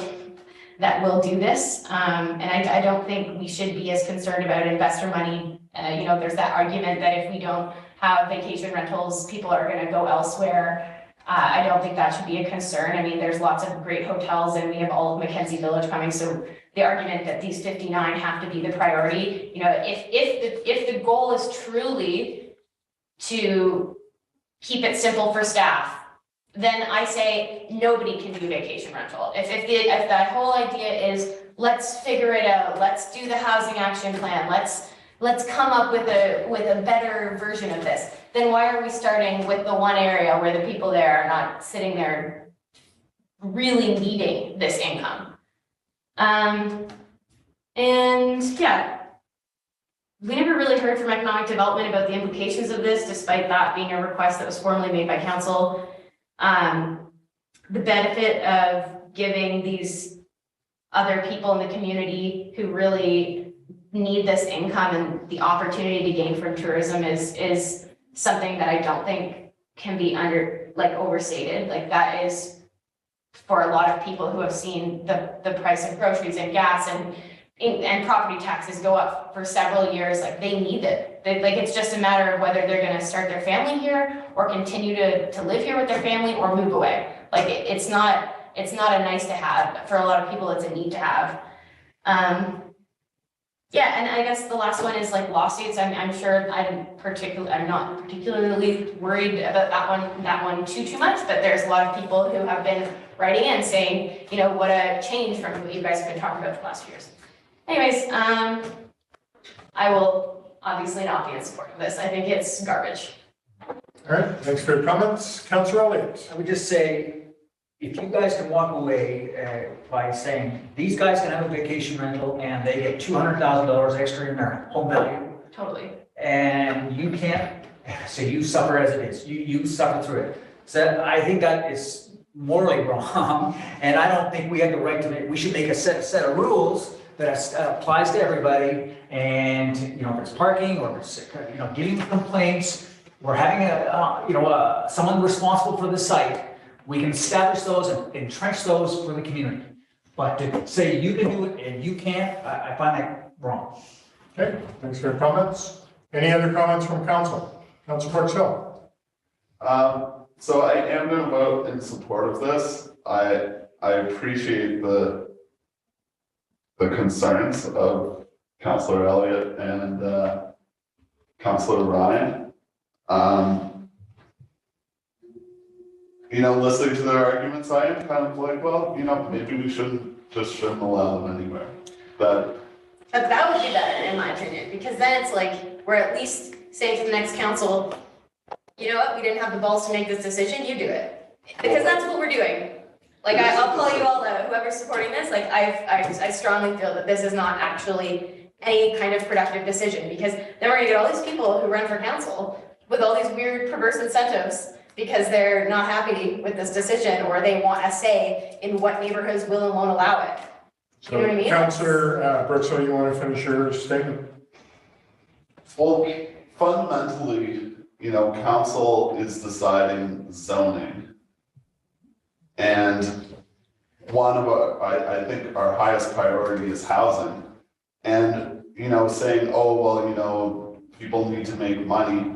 that will do this, and I don't think we should be as concerned about investor money. You know, there's that argument that if we don't have vacation rentals, people are going to go elsewhere. I don't think that should be a concern. I mean, there's lots of great hotels, and we have all of Mackenzie Village coming. So the argument that these 59 have to be the priority, you know, if the goal is truly to keep it simple for staff, then I say nobody can do vacation rental. If that whole idea is let's figure it out, let's do the housing action plan, let's come up with a better version of this, then why are we starting with the one area where the people there are not sitting there really needing this income? And yeah, we never really heard from economic development about the implications of this, despite that being a request that was formally made by council. The benefit of giving these other people in the community who really need this income and the opportunity to gain from tourism is something that I don't think can be overstated. Like, that is for a lot of people who have seen the price of groceries and gas and property taxes go up for several years. Like, they need it. It's just a matter of whether they're going to start their family here or continue to live here with their family or move away. Like, it's not a nice to have. For a lot of people, it's a need to have. Yeah, and I guess the last one is like lawsuits. I'm sure I'm not particularly worried about that one too much, but there's a lot of people who have been writing in saying, you know, what a change from what you guys have been talking about for the last few years. Anyways, I will obviously not be in support of this. I think it's garbage. All right, thanks for your comments. Councillor Elliott. I would just say, if you guys can walk away by saying, these guys can have a vacation rental and they get $200,000 extra in their home value. Totally. And you can't, so you suffer as it is, you suffer through it. So I think that is morally wrong. And I don't think we have the right to we should make a set of rules that applies to everybody. And, you know, if it's parking or if it's, you know, getting complaints, we're having someone responsible for the site. We can establish those and entrench those for the community. But to say you can do it and you can't, I find that wrong. Okay, thanks for your comments. Any other comments from council? Councilor Provincial. So I am going to vote in support of this. I appreciate the concerns of Councillor Elliott and Councillor Ryan. You know, listening to their arguments, I am kind of like, well, you know, maybe we shouldn't allow them anywhere. That would be better, in my opinion, because then it's like, we're at least saying to the next council, you know what, we didn't have the balls to make this decision, you do it. Because that's what we're doing. Like, I'll call you all out, whoever's supporting this, like, I strongly feel that this is not actually any kind of productive decision, because then we're gonna get all these people who run for council with all these weird perverse incentives because they're not happy with this decision or they want a say in what neighborhoods will and won't allow it. You know what I mean? Councillor Provincial, you want to finish your statement? Well, fundamentally, you know, council is deciding zoning. And one of I think our highest priority is housing. And, you know, saying, oh, well, you know, people need to make money.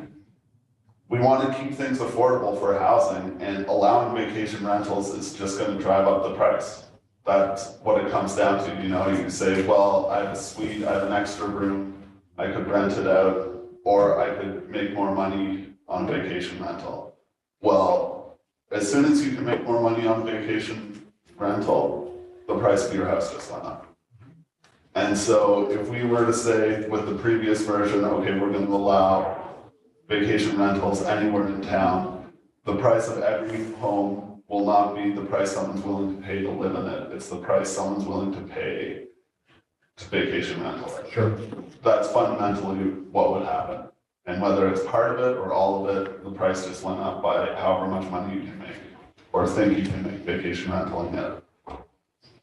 We want to keep things affordable for housing, and allowing vacation rentals is just going to drive up the price. That's what it comes down to. You know, you say, well, I have a suite, I have an extra room, I could rent it out, or I could make more money on vacation rental. Well, as soon as you can make more money on vacation rental, the price of your house just went up. And so if we were to say with the previous version, okay, we're going to allow vacation rentals anywhere in town, the price of every home will not be the price someone's willing to pay to live in it. It's the price someone's willing to pay to vacation rental. Sure. That's fundamentally what would happen. And whether it's part of it or all of it, the price just went up by however much money you can make or think you can make vacation rental in it.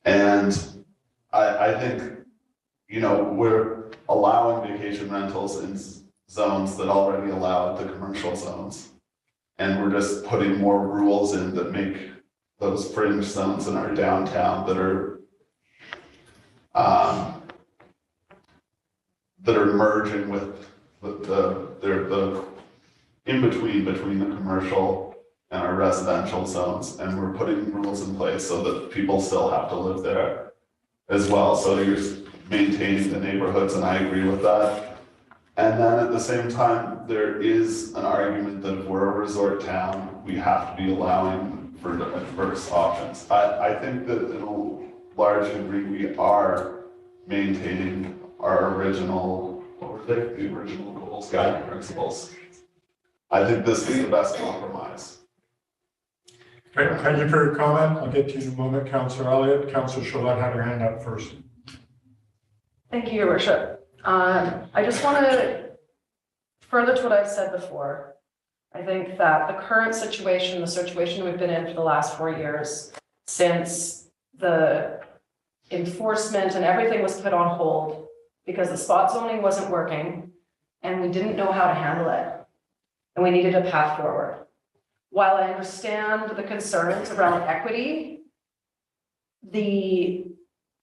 And I think, you know, we're allowing vacation rentals in zones that already allow the commercial zones. And we're just putting more rules in that make those fringe zones in our downtown that are merging with the in-between between the commercial and our residential zones, and we're putting rules in place so that people still have to live there as well. So you're maintaining the neighborhoods, and I agree with that. And then at the same time, there is an argument that if we're a resort town, we have to be allowing for diverse options. I think that in a large degree we are maintaining our original, what were they? The original goals, guiding principles. I think this is the best compromise. Thank you for your comment. I'll get to you in a moment, Councillor Elliott. Councillor Charlotte had her hand up first. Thank you, Your Worship. I just want to further to what I've said before. I think that the current situation, the situation we've been in for the last 4 years, since the enforcement and everything was put on hold because the spot zoning wasn't working and we didn't know how to handle it and we needed a path forward. While I understand the concerns around equity,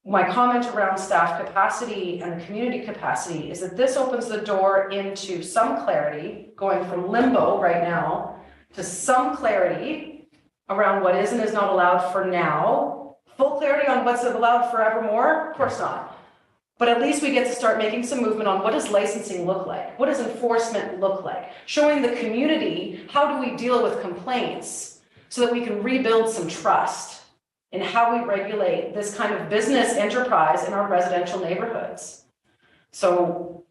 my comment around staff capacity and the community capacity is that this opens the door into some clarity, going from limbo right now to some clarity around what is and is not allowed for now. Full clarity on what's allowed forevermore? Of course not. But at least we get to start making some movement on what does licensing look like? What does enforcement look like? Showing the community how do we deal with complaints so that we can rebuild some trust in how we regulate this kind of business enterprise in our residential neighborhoods. So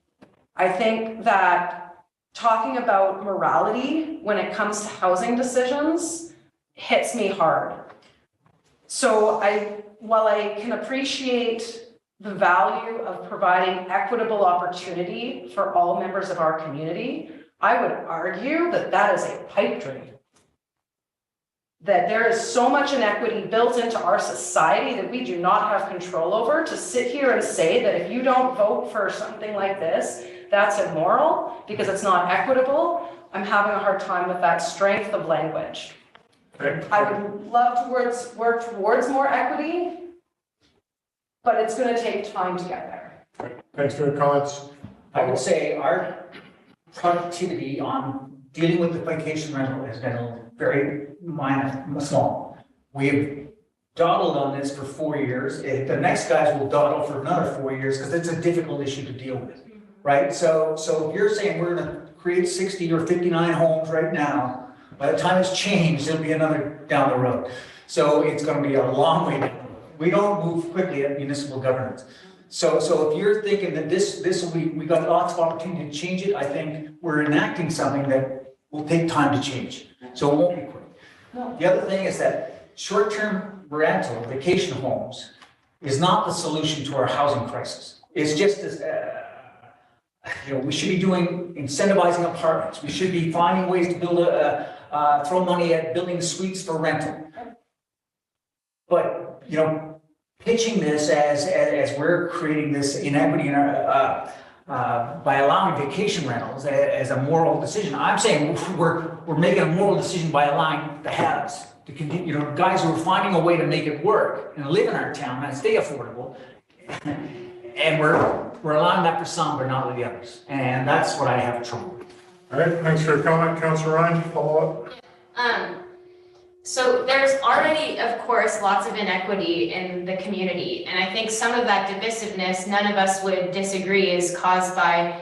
I think that talking about morality when it comes to housing decisions hits me hard. So while I can appreciate the value of providing equitable opportunity for all members of our community, I would argue that that is a pipe dream. That there is so much inequity built into our society that we do not have control over, to sit here and say that if you don't vote for something like this, that's immoral because it's not equitable. I'm having a hard time with that strength of language. I would love to work towards more equity, but it's going to take time to get there. Thanks for your comments. I would say our productivity on dealing with the vacation rental has been very small. We've dawdled on this for 4 years. The next guys will dawdle for another 4 years because it's a difficult issue to deal with, right? So if you're saying we're going to create 60 or 59 homes right now, by the time it's changed, it'll be another down the road. So it's going to be a long way down the road. We don't move quickly at municipal governance. So if you're thinking that we got lots of opportunity to change it, I think we're enacting something that will take time to change. So it won't be quick. No. The other thing is that short-term rental, vacation homes, is not the solution to our housing crisis. It's just as, we should be incentivizing apartments. We should be finding ways to build throw money at building suites for rental. But pitching this as we're creating this inequity in our by allowing vacation rentals as a moral decision. I'm saying we're making a moral decision by allowing the haves to continue, guys who are finding a way to make it work and live in our town and stay affordable. And we're allowing that for some, but not with the others. And that's what I have trouble with. All right, thanks for your comment. Councillor Ryan, follow up. So there's already, of course, lots of inequity in the community. And I think some of that divisiveness, none of us would disagree, is caused by,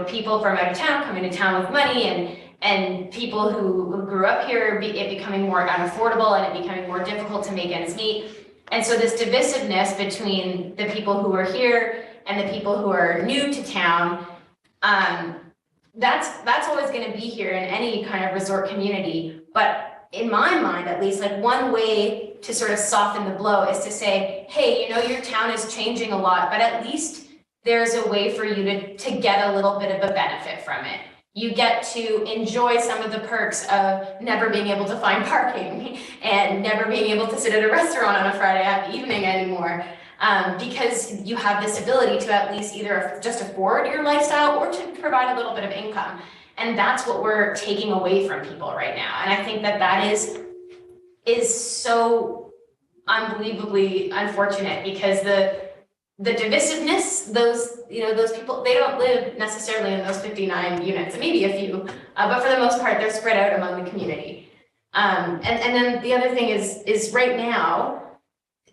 people from out of town coming to town with money and people who grew up here, it becoming more unaffordable and it becoming more difficult to make ends meet. And so this divisiveness between the people who are here and the people who are new to town, that's always going to be here in any kind of resort community. But in my mind, at least, like one way to sort of soften the blow is to say, hey, your town is changing a lot, but at least there's a way for you to get a little bit of a benefit from it. you get to enjoy some of the perks of never being able to find parking and never being able to sit at a restaurant on a Friday evening anymore. Because you have this ability to at least either just afford your lifestyle or to provide a little bit of income. And that's what we're taking away from people right now. And I think that that is so unbelievably unfortunate, because the divisiveness, those people, they don't live necessarily in those 59 units, maybe a few, but for the most part, they're spread out among the community. And then the other thing is right now,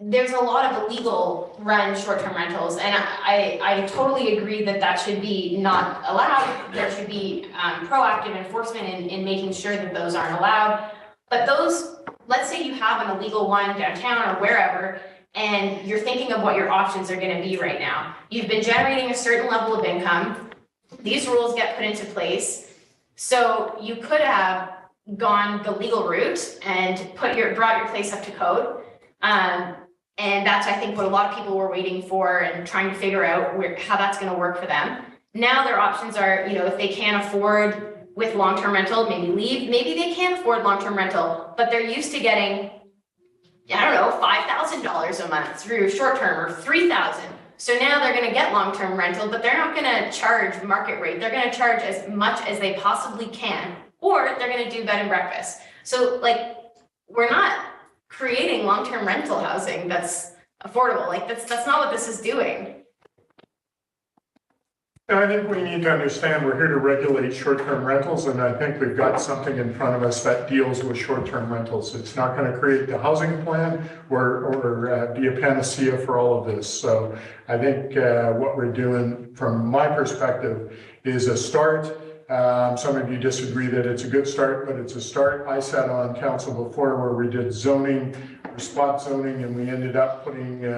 there's a lot of illegal run short-term rentals, and I totally agree that that should be not allowed. There should be proactive enforcement in making sure that those aren't allowed. But those, let's say you have an illegal one downtown or wherever, and you're thinking of what your options are going to be right now. You've been generating a certain level of income. These rules get put into place. So you could have gone the legal route and brought your place up to code. And that's, I think, what a lot of people were waiting for and trying to figure out how that's going to work for them. Now their options are, if they can't afford with long-term rental, maybe leave. Maybe they can't afford long-term rental, but they're used to getting, I don't know, $5,000 a month through short-term, or $3,000. So now they're going to get long-term rental, but they're not going to charge market rate. They're going to charge as much as they possibly can, or they're going to do bed and breakfast. So we're not creating long-term rental housing that's affordable. That's not what this is doing. I think we need to understand we're here to regulate short-term rentals, and I think we've got something in front of us that deals with short-term rentals. It's not going to create the housing plan or be a panacea for all of this. So I think what we're doing from my perspective is a start. Some of you disagree that it's a good start, but it's a start. I sat on council before where we did zoning, spot zoning, and we ended up putting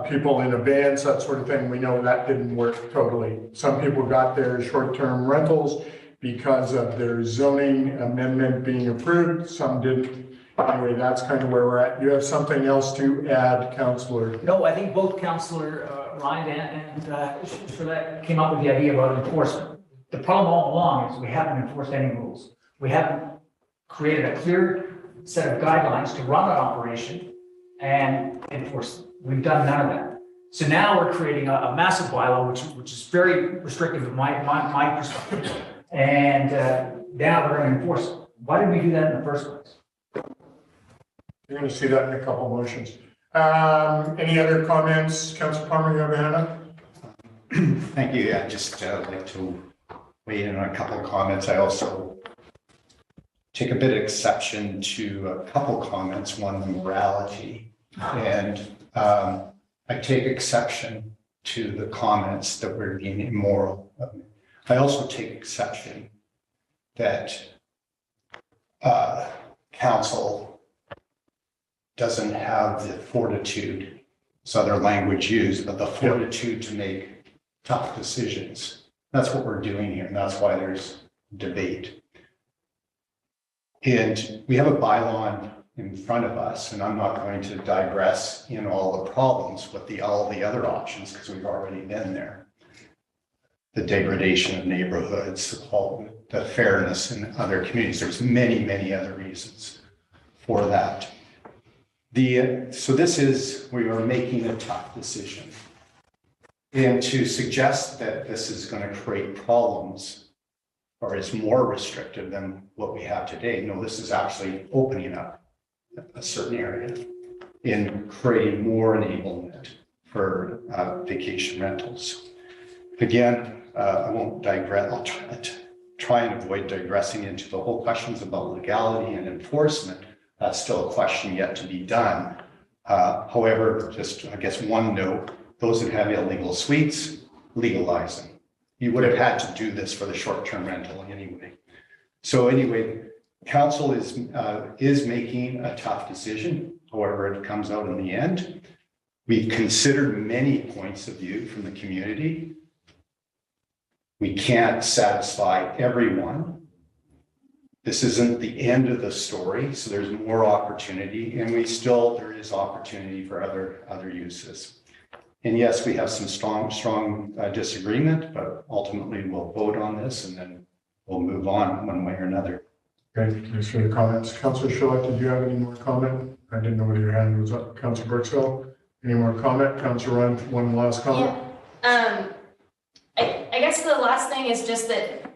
people in abeyance, that sort of thing. We know that didn't work totally. Some people got their short-term rentals because of their zoning amendment being approved. Some didn't. Anyway, that's kind of where we're at. You have something else to add, Councillor? No, I think both Councillor Ryan and Charlotte came up with the idea about enforcement. The problem all along is we haven't enforced any rules. We haven't created a clear set of guidelines to run an operation and enforce them. We've done none of that. So now we're creating a massive bylaw, which is very restrictive in my perspective. And now we're going to enforce it. Why did we do that in the first place? You're going to see that in a couple of motions. Any other comments? Councillor Palmer, you have a hand up? Thank you. I'd just like to weigh in on a couple of comments. I also take a bit of exception to a couple of comments, one, the morality. And I take exception to the comments that we're being immoral. I also take exception that council doesn't have the fortitude, it's other language used, but the fortitude to make tough decisions. That's what we're doing here, and that's why there's debate. And we have a bylaw in front of us, and I'm not going to digress in all the problems with all the other options, because we've already been there. The degradation of neighborhoods, the fairness in other communities. There's many, many other reasons for that. So this is, we are making a tough decision. And to suggest that this is going to create problems or is more restrictive than what we have today, no, this is actually opening up a certain area in creating more enablement for vacation rentals. Again, I won't digress. I'll try and avoid digressing into the whole questions about legality and enforcement. That's still a question yet to be done. However, just I guess one note, those that have illegal suites, legalize them. You would have had to do this for the short-term rental anyway. So anyway, council is making a tough decision, however it comes out in the end. We've considered many points of view from the community. We can't satisfy everyone. This isn't the end of the story, so there's more opportunity, and there is opportunity for other uses. And yes, we have some strong disagreement, but ultimately we'll vote on this and then we'll move on one way or another. Okay, thanks for the comments. Councillor Schillett, did you have any more comment? I didn't know whether your hand was up. Councillor Brooksville, any more comment? Councillor Ryan, one last comment? Yeah. I guess the last thing is just that,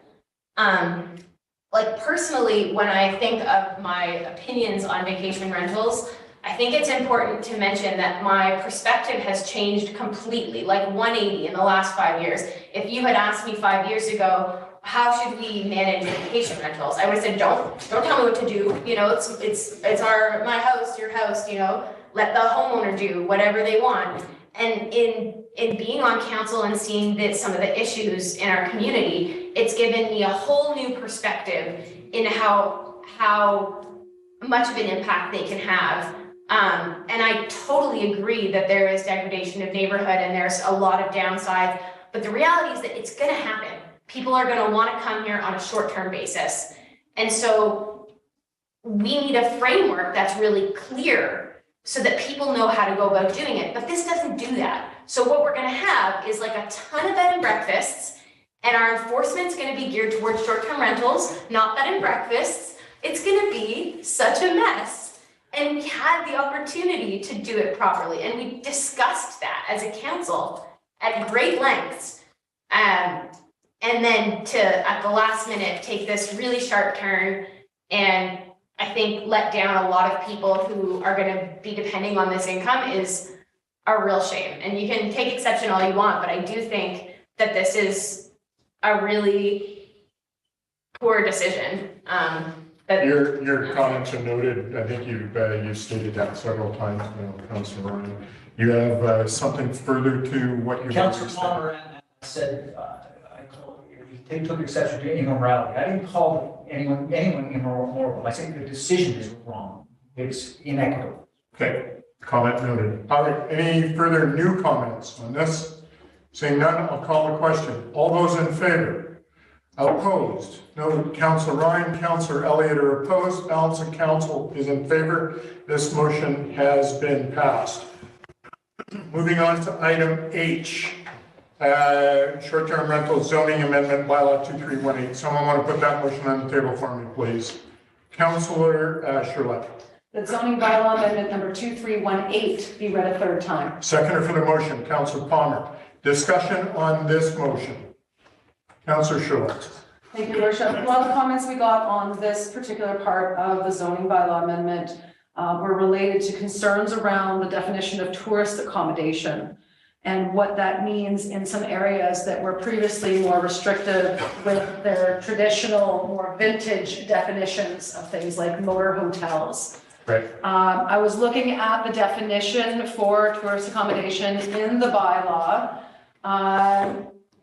like personally, when I think of my opinions on vacation rentals, I think it's important to mention that my perspective has changed completely, like 180 in the last 5 years. If you had asked me 5 years ago, how should we manage vacation rentals? I would have said, don't tell me what to do. You know, it's my house, your house, you know, let the homeowner do whatever they want. And in being on council and seeing that some of the issues in our community, it's given me a whole new perspective in how much of an impact they can have. And I totally agree that there is degradation of neighborhood and there's a lot of downsides, but the reality is that it's gonna happen. People are gonna wanna come here on a short-term basis. And so we need a framework that's really clear so that people know how to go about doing it, but this doesn't do that. So what we're gonna have is like a ton of bed and breakfasts, and our enforcement's gonna be geared towards short-term rentals, not bed and breakfasts. It's gonna be such a mess. And we had the opportunity to do it properly, and we discussed that as a council at great lengths. And then to, at the last minute, take this really sharp turn and I think let down a lot of people who are gonna be depending on this income is a real shame. And you can take exception all you want, but I do think that this is a really poor decision. Your comments are noted. I think you've stated that several times now, Councillor Ryan. You have something further to what you. Councillor Palmer said, they took exception to immorality. I didn't call anyone immoral. I think the decision is wrong. It's inequitable. Okay, comment noted. All right, any further new comments on this? Seeing none, I'll call the question. All those in favor? Opposed? No. Councillor Ryan, Councillor Elliott are opposed. Balance of council is in favor. This motion has been passed. Moving on to item H. Short-term rental zoning amendment bylaw 2318. Someone want to put that motion on the table for me, please? Councillor Schillett. That zoning bylaw amendment number 2318 be read a third time. Seconder for the motion, Councillor Palmer. Discussion on this motion. Councillor Schillett. Thank you, Your Worship. A lot of the comments we got on this particular part of the zoning bylaw amendment were related to concerns around the definition of tourist accommodation and what that means in some areas that were previously more restrictive with their traditional, more vintage definitions of things like motor hotels. Right. I was looking at the definition for tourist accommodation in the bylaw,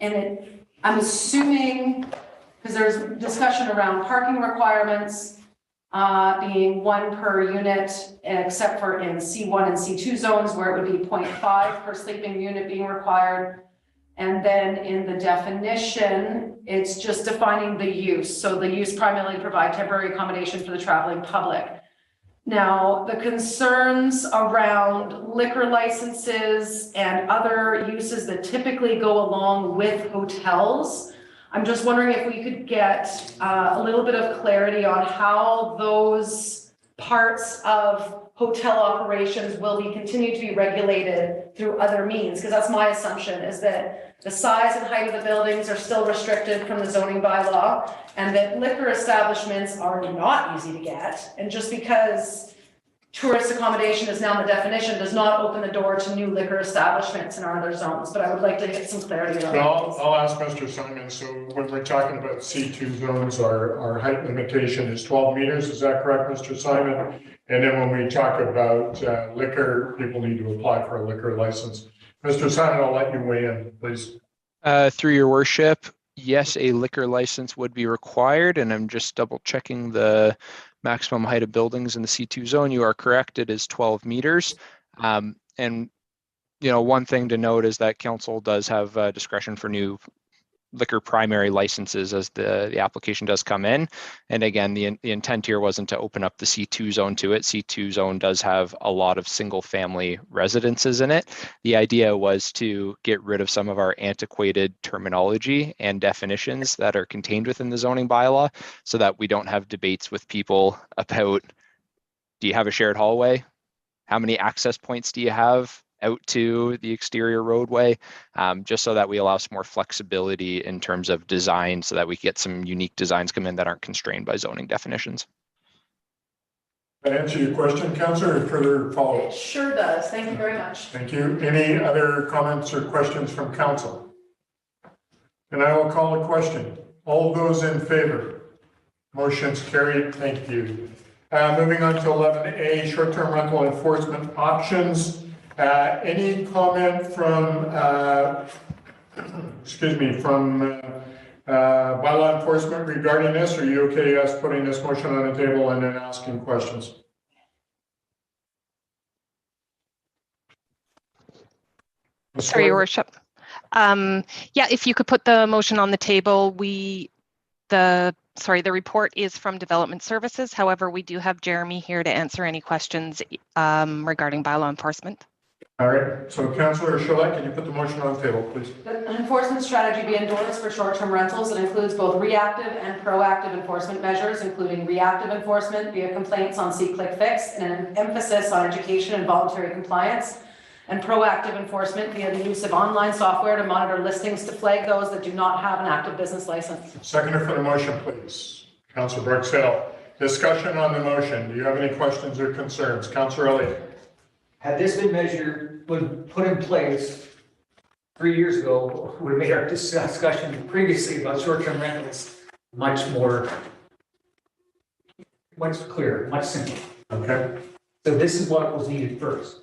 and I'm assuming, because there's discussion around parking requirements being 1 per unit, except for in C1 and C2 zones where it would be 0.5 per sleeping unit being required. And then in the definition, it's just defining the use. So the use primarily provide temporary accommodation for the traveling public. Now, the concerns around liquor licenses and other uses that typically go along with hotels, I'm just wondering if we could get a little bit of clarity on how those parts of hotel operations will be continued to be regulated through other means, because that's my assumption, is that the size and height of the buildings are still restricted from the zoning bylaw, and that liquor establishments are not easy to get. And just because tourist accommodation is now in the definition does not open the door to new liquor establishments in our other zones, but I would like to get some clarity on that. I'll ask Mr. Simon. So when we're talking about C2 zones, our height limitation is 12 meters. Is that correct, Mr. Simon? And then when we talk about liquor, people need to apply for a liquor license. Mr. Simon, I'll let you weigh in, please. Through your worship, yes, a liquor license would be required, and I'm just double checking the maximum height of buildings in the C2 zone. You are correct, it is 12 meters. And you know, one thing to note is that council does have discretion for new liquor primary licenses as the application does come in. And again, the intent here wasn't to open up the C2 zone to it. C2 zone does have a lot of single family residences in it. The idea was to get rid of some of our antiquated terminology and definitions that are contained within the zoning bylaw so that we don't have debates with people about, do you have a shared hallway? How many access points do you have out to the exterior roadway, just so that we allow some more flexibility in terms of design so that we get some unique designs come in that aren't constrained by zoning definitions. That answer your question, Councillor, or further follow-up? It sure does. Thank you very much. Thank you. Any other comments or questions from council? And I will call a question. All those in favor? Motion's carried. Thank you. Moving on to 11A, short-term rental enforcement options. Any comment from, bylaw enforcement regarding this? Are you okay us putting this motion on the table and then asking questions? Sorry, Your Worship. Yeah, if you could put the motion on the table, the report is from Development Services. However, we do have Jeremy here to answer any questions regarding bylaw enforcement. All right, so Councillor Chalette, can you put the motion on the table, please? An enforcement strategy be endorsed for short-term rentals that includes both reactive and proactive enforcement measures, including reactive enforcement via complaints on see-click-fix and an emphasis on education and voluntary compliance, and proactive enforcement via the use of online software to monitor listings to flag those that do not have an active business license. Seconder for the motion, please. Councillor Barksdale. Discussion on the motion. Do you have any questions or concerns? Councillor Elliott. Had this been put in place 3 years ago, would have made our discussion previously about short-term rentals much clearer, much simpler. Okay. So this is what was needed first.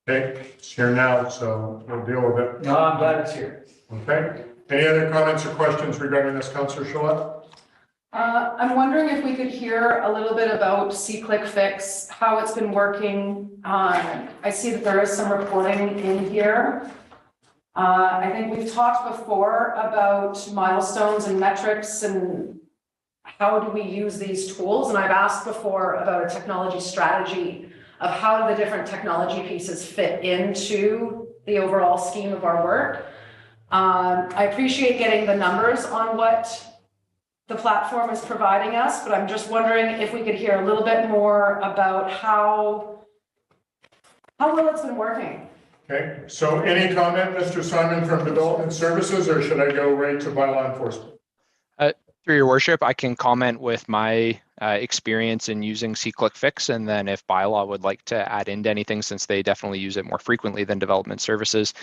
Okay, it's here now, so we'll deal with it. No, I'm glad it's here. Okay. Any other comments or questions regarding this, Councillor Chalette? I'm wondering if we could hear a little bit about see-click-fix, how it's been working. I see that there is some reporting in here. I think we've talked before about milestones and metrics and how do we use these tools. And I've asked before about a technology strategy of how the different technology pieces fit into the overall scheme of our work. I appreciate getting the numbers on what the platform is providing us, but I'm just wondering if we could hear a little bit more about how well it's been working. Okay, so any comment, Mr. Simon, from Development Services, or should I go right to bylaw enforcement? Through your worship, I can comment with my experience in using see-click-fix, and then if bylaw would like to add into anything, since they definitely use it more frequently than Development Services,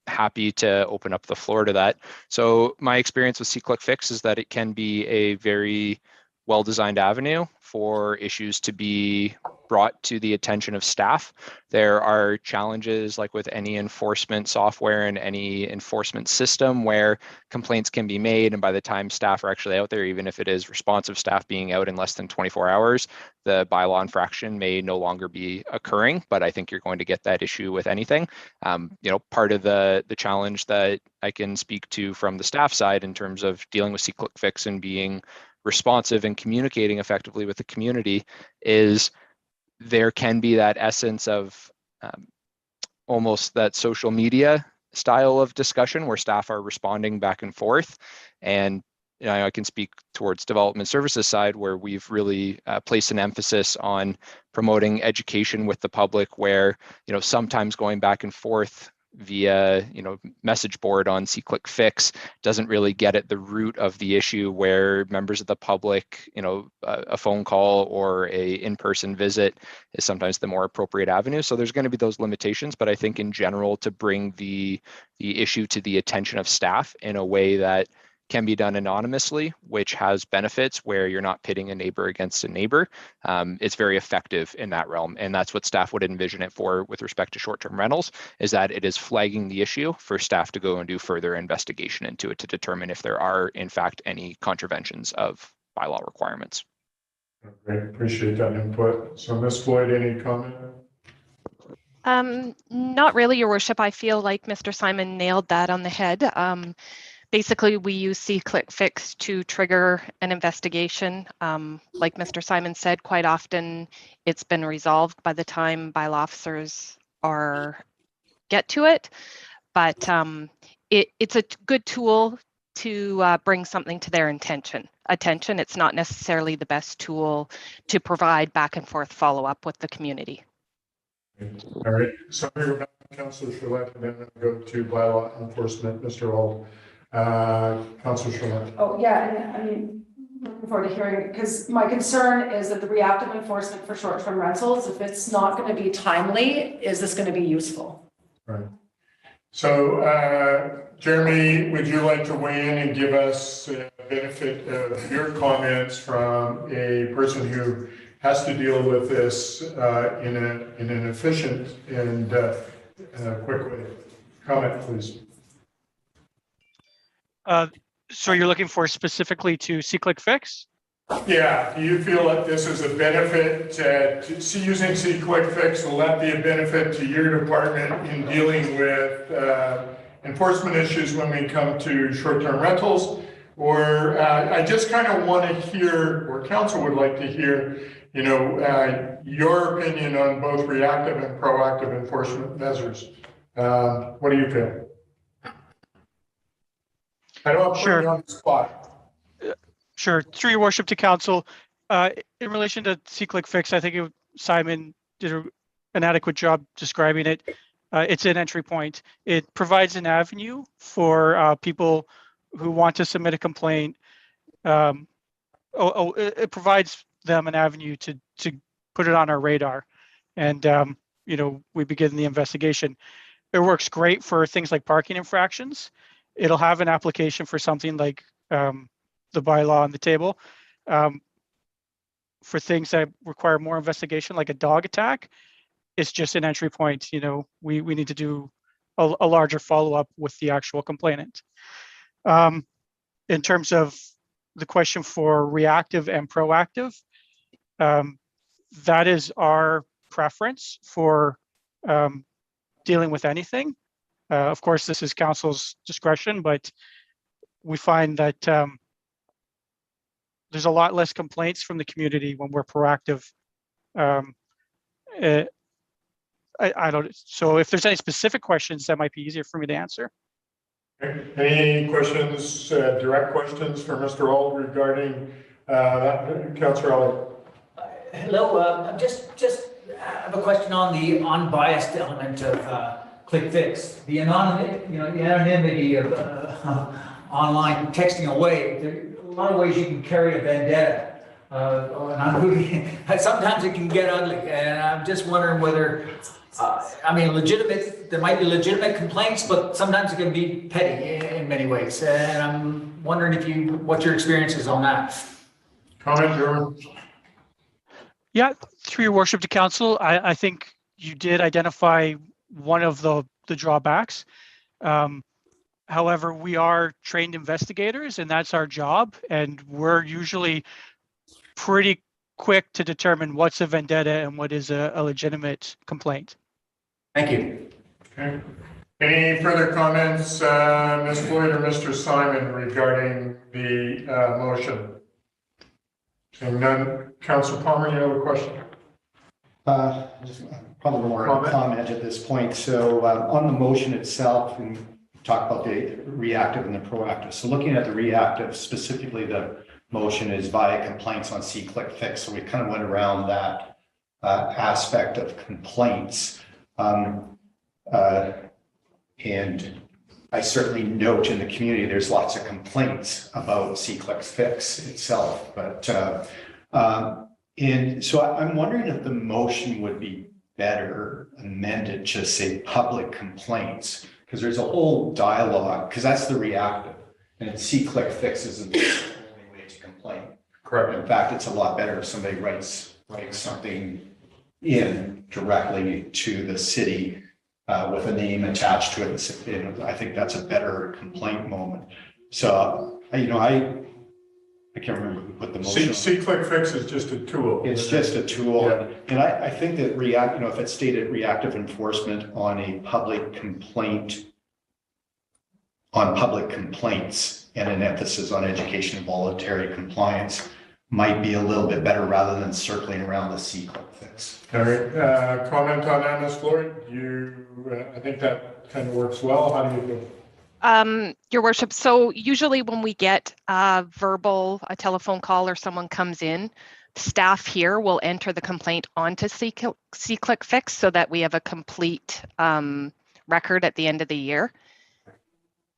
happy to open up the floor to that. So my experience with see-click-fix is that it can be a very well-designed avenue for issues to be brought to the attention of staff. There are challenges like with any enforcement software and any enforcement system where complaints can be made, and by the time staff are actually out there, even if it is responsive staff being out in less than 24 hours, the bylaw infraction may no longer be occurring. But I think you're going to get that issue with anything. Part of the challenge that I can speak to from the staff side in terms of dealing with see-click-fix and being responsive and communicating effectively with the community is there can be that essence of almost that social media style of discussion where staff are responding back and forth. And I can speak towards Development Services side where we've really placed an emphasis on promoting education with the public where, sometimes going back and forth via message board on see-click-fix doesn't really get at the root of the issue, where members of the public, a phone call or a in-person visit is sometimes the more appropriate avenue. So there's going to be those limitations, but I think in general to bring the issue to the attention of staff in a way that can be done anonymously, which has benefits where you're not pitting a neighbor against a neighbor. It's very effective in that realm. And that's what staff would envision it for with respect to short-term rentals, is that it is flagging the issue for staff to go and do further investigation into it to determine if there are, in fact, any contraventions of bylaw requirements. Great, appreciate that input. So Ms. Floyd, any comment? Not really, Your Worship. I feel like Mr. Simon nailed that on the head. basically, we use C-click fix to trigger an investigation. Like Mr. Simon said, quite often it's been resolved by the time bylaw officers get to it. But it's a good tool to bring something to their attention. It's not necessarily the best tool to provide back and forth follow-up with the community. All right, so we're back to Councillor Charlotte, and then we'll go to bylaw enforcement, Mr. Auld. Councillor Charlotte. Oh, yeah, and I mean, looking forward to hearing, because my concern is that the reactive enforcement for short-term rentals, if it's not going to be timely, is this going to be useful? Right. So, Jeremy, would you like to weigh in and give us a benefit of your comments from a person who has to deal with this in an efficient and quick way? Comment, please. So you're looking for specifically to C-click fix? Yeah, do you feel that this is a benefit to using C-click fix will that be a benefit to your department in dealing with enforcement issues when we come to short-term rentals? Or I just kind of want to hear, or council would like to hear, you know, your opinion on both reactive and proactive enforcement measures. What do you feel? I don't want to put you on the spot. Sure. Through your worship to council, in relation to C-click fix, I think Simon did an adequate job describing it. It's an entry point. It provides an avenue for people who want to submit a complaint. It provides them an avenue to put it on our radar, and you know, we begin the investigation. It works great for things like parking infractions. It'll have an application for something like the bylaw on the table. For things that require more investigation, like a dog attack, it's just an entry point. You know, we need to do a larger follow-up with the actual complainant. In terms of the question for reactive and proactive, that is our preference for dealing with anything. Of course, this is council's discretion, but we find that there's a lot less complaints from the community when we're proactive. I don't. So if there's any specific questions, that might be easier for me to answer. Any questions, direct questions for Mr. Auld regarding Councillor Elliott? Hello, I just have a question on the unbiased element of click fix. The anonymity of online texting away. There are a lot of ways you can carry a vendetta. Sometimes it can get ugly, and I'm just wondering whether, I mean, there might be legitimate complaints, but sometimes it can be petty in many ways. And I'm wondering what your experience is on that. Comment, Jeremy? Yeah, through your worship to council, I think you did identify one of the drawbacks. However, we are trained investigators, and that's our job, and we're usually pretty quick to determine what's a vendetta and what is a legitimate complaint. Thank you. Okay. Any further comments, Ms. Floyd or Mr. Simon, regarding the motion? Seeing none. Councillor Palmer, you have a question? Just probably more of a comment at this point. So on the motion itself, and talk about the reactive and the proactive. So looking at the reactive, specifically the motion is via complaints on C-click fix. So we kind of went around that aspect of complaints. And I certainly note in the community, there's lots of complaints about C-click fix itself. But and so I'm wondering if the motion would be better amended to say public complaints, because there's a whole dialogue, because that's the reactive, and C-click fix isn't the only way to complain. Correct. In fact, it's a lot better if somebody writes something in directly to the city with a name attached to it. I think that's a better complaint moment. So, you know, I can't remember who put the motion. C-click fix is just a tool. It's just a tool. Yeah. And I think that if it's stated reactive enforcement on a public complaint on public complaints and an emphasis on education and voluntary compliance might be a little bit better rather than circling around the C-click fix. All right, comment on that, Ms. Floyd? I think that kind of works well. How do you feel? Your worship, so usually when we get a telephone call or someone comes in, staff here will enter the complaint onto C-click fix so that we have a complete record at the end of the year.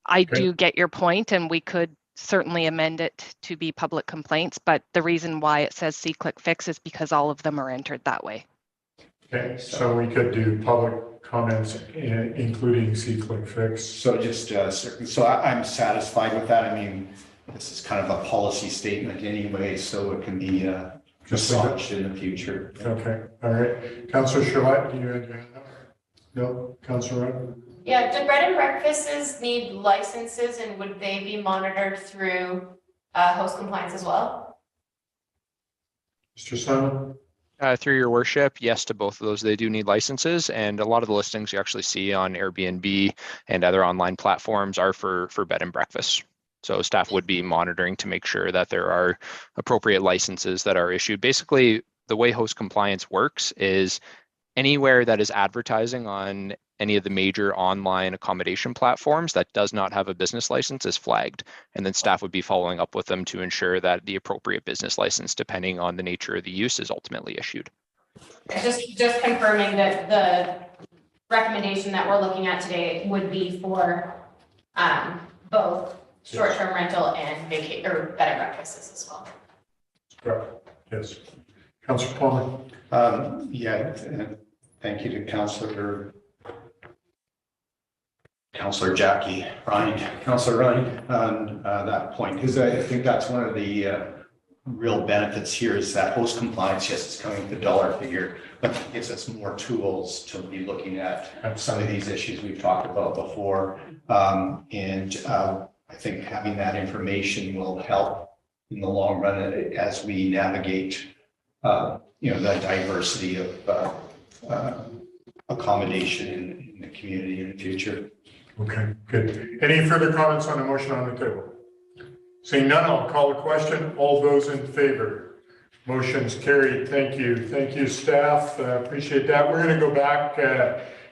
I do get your point, and we could certainly amend it to be public complaints, but the reason why it says C-click fix is because all of them are entered that way. Okay, so we could do public comments, including C-click fix. So just, so I'm satisfied with that. I mean, this is kind of a policy statement anyway, so it can be massaged in the future. Okay, all right. Councillor Charlotte, do you have your hand up? No, Councillor Wright? Yeah, do bread and breakfasts need licenses, and would they be monitored through host compliance as well? Mr. Simon? Through your worship, yes to both of those. They do need licenses, and a lot of the listings you actually see on Airbnb and other online platforms are for bed and breakfast. So staff would be monitoring to make sure that there are appropriate licenses that are issued. Basically, the way host compliance works is anywhere that is advertising on any of the major online accommodation platforms that does not have a business license is flagged, and then staff would be following up with them to ensure that the appropriate business license, depending on the nature of the use, is ultimately issued. Just confirming that the recommendation that we're looking at today would be for both short-term rental and bed and breakfasts as well. Correct. Yes. Councillor Palmer? Yeah, thank you to Councillor Jackie Ryan, Councillor Ryan, on that point, because I think that's one of the real benefits here is that host compliance, yes, it's coming with a dollar figure, but it gives us more tools to be looking at some of these issues we've talked about before. I think having that information will help in the long run as we navigate, the diversity of accommodation in the community in the future. Okay, good. Any further comments on the motion on the table? Seeing none, I'll call the question. All those in favor? Motion's carried. Thank you. Thank you, staff. Appreciate that. We're going to go back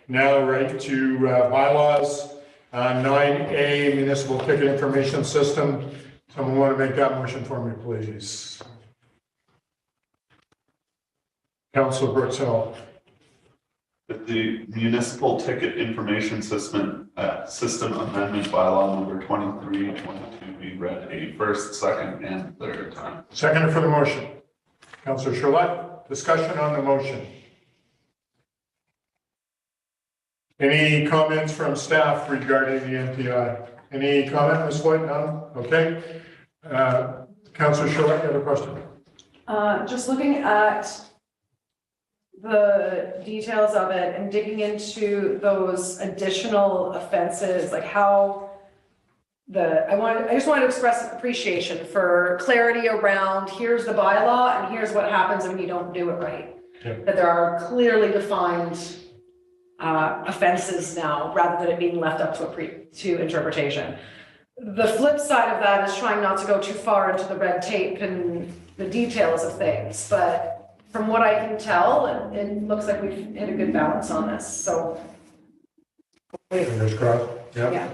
now right to bylaws. 9A, Municipal Ticket Information System. Someone want to make that motion for me, please? Councillor Brooksell. The Municipal Ticket Information System Amendment Bylaw number 2322 be read a first, second, and third time. Second for the motion. Councillor Charlotte, discussion on the motion. Any comments from staff regarding the NPI? Any comment, Ms. Floyd? None? Okay. Councillor Charlotte, you have a question? Just looking at the details of it and digging into those additional offenses, like how I just want to express appreciation for clarity around here's the bylaw and here's what happens when you don't do it right. Okay. That there are clearly defined offenses now, rather than it being left up to interpretation. The flip side of that is trying not to go too far into the red tape and the details of things, but from what I can tell, it looks like we've hit a good balance on this, so. Fingers crossed. Yep. Yeah.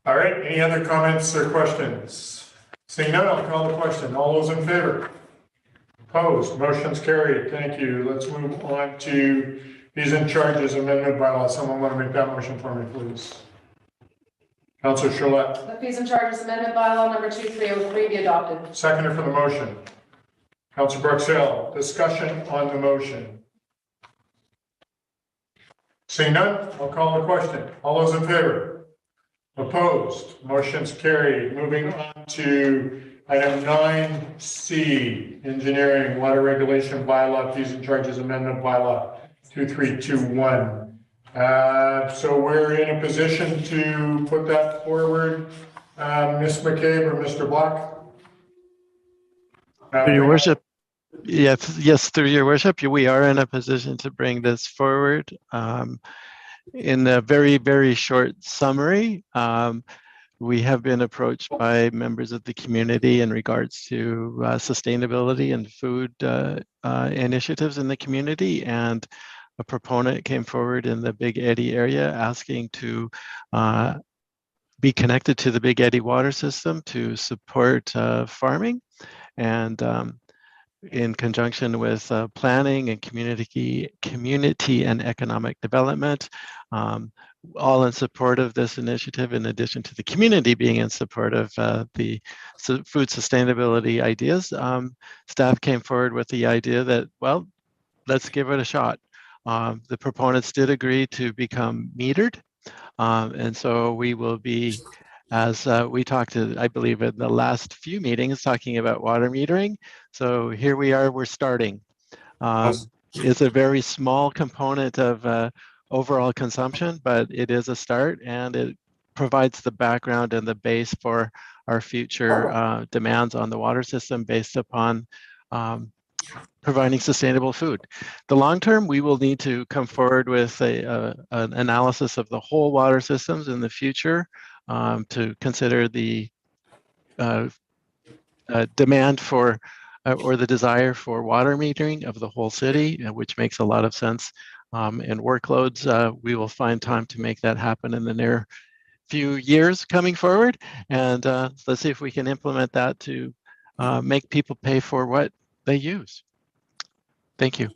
All right, any other comments or questions? Seeing none, I'll call the question. All those in favor? Opposed? Motion's carried. Thank you. Let's move on to fees and charges amendment bylaw. Someone want to make that motion for me, please? Councillor Charlotte. The fees and charges amendment bylaw number 2303 be adopted. Seconder for the motion. Councillor Brooksell. Discussion on the motion. Seeing none, I'll call the question. All those in favor? Opposed? Motion's carried. Moving on to item 9C, engineering water regulation bylaw, fees and charges amendment bylaw 2321. So we're in a position to put that forward. Ms. McCabe or Mr. Black? Your worship, yes, through your worship, we are in a position to bring this forward. in a very, very short summary, we have been approached by members of the community in regards to sustainability and food initiatives in the community, and a proponent came forward in the Big Eddy area asking to be connected to the Big Eddy water system to support farming, and in conjunction with planning and community and economic development, all in support of this initiative, in addition to the community being in support of the food sustainability ideas. Staff came forward with the idea that, well, let's give it a shot. The proponents did agree to become metered. And so we will be, as we talked to, I believe, in the last few meetings, talking about water metering. So here we are, we're starting. It's a very small component of overall consumption, but it is a start, and it provides the background and the base for our future demands on the water system based upon providing sustainable food. The long term, we will need to come forward with an analysis of the whole water systems in the future to consider the demand for or the desire for water metering of the whole city, which makes a lot of sense. And workloads, we will find time to make that happen in the near few years coming forward. And let's see if we can implement that to make people pay for what they use. Thank you.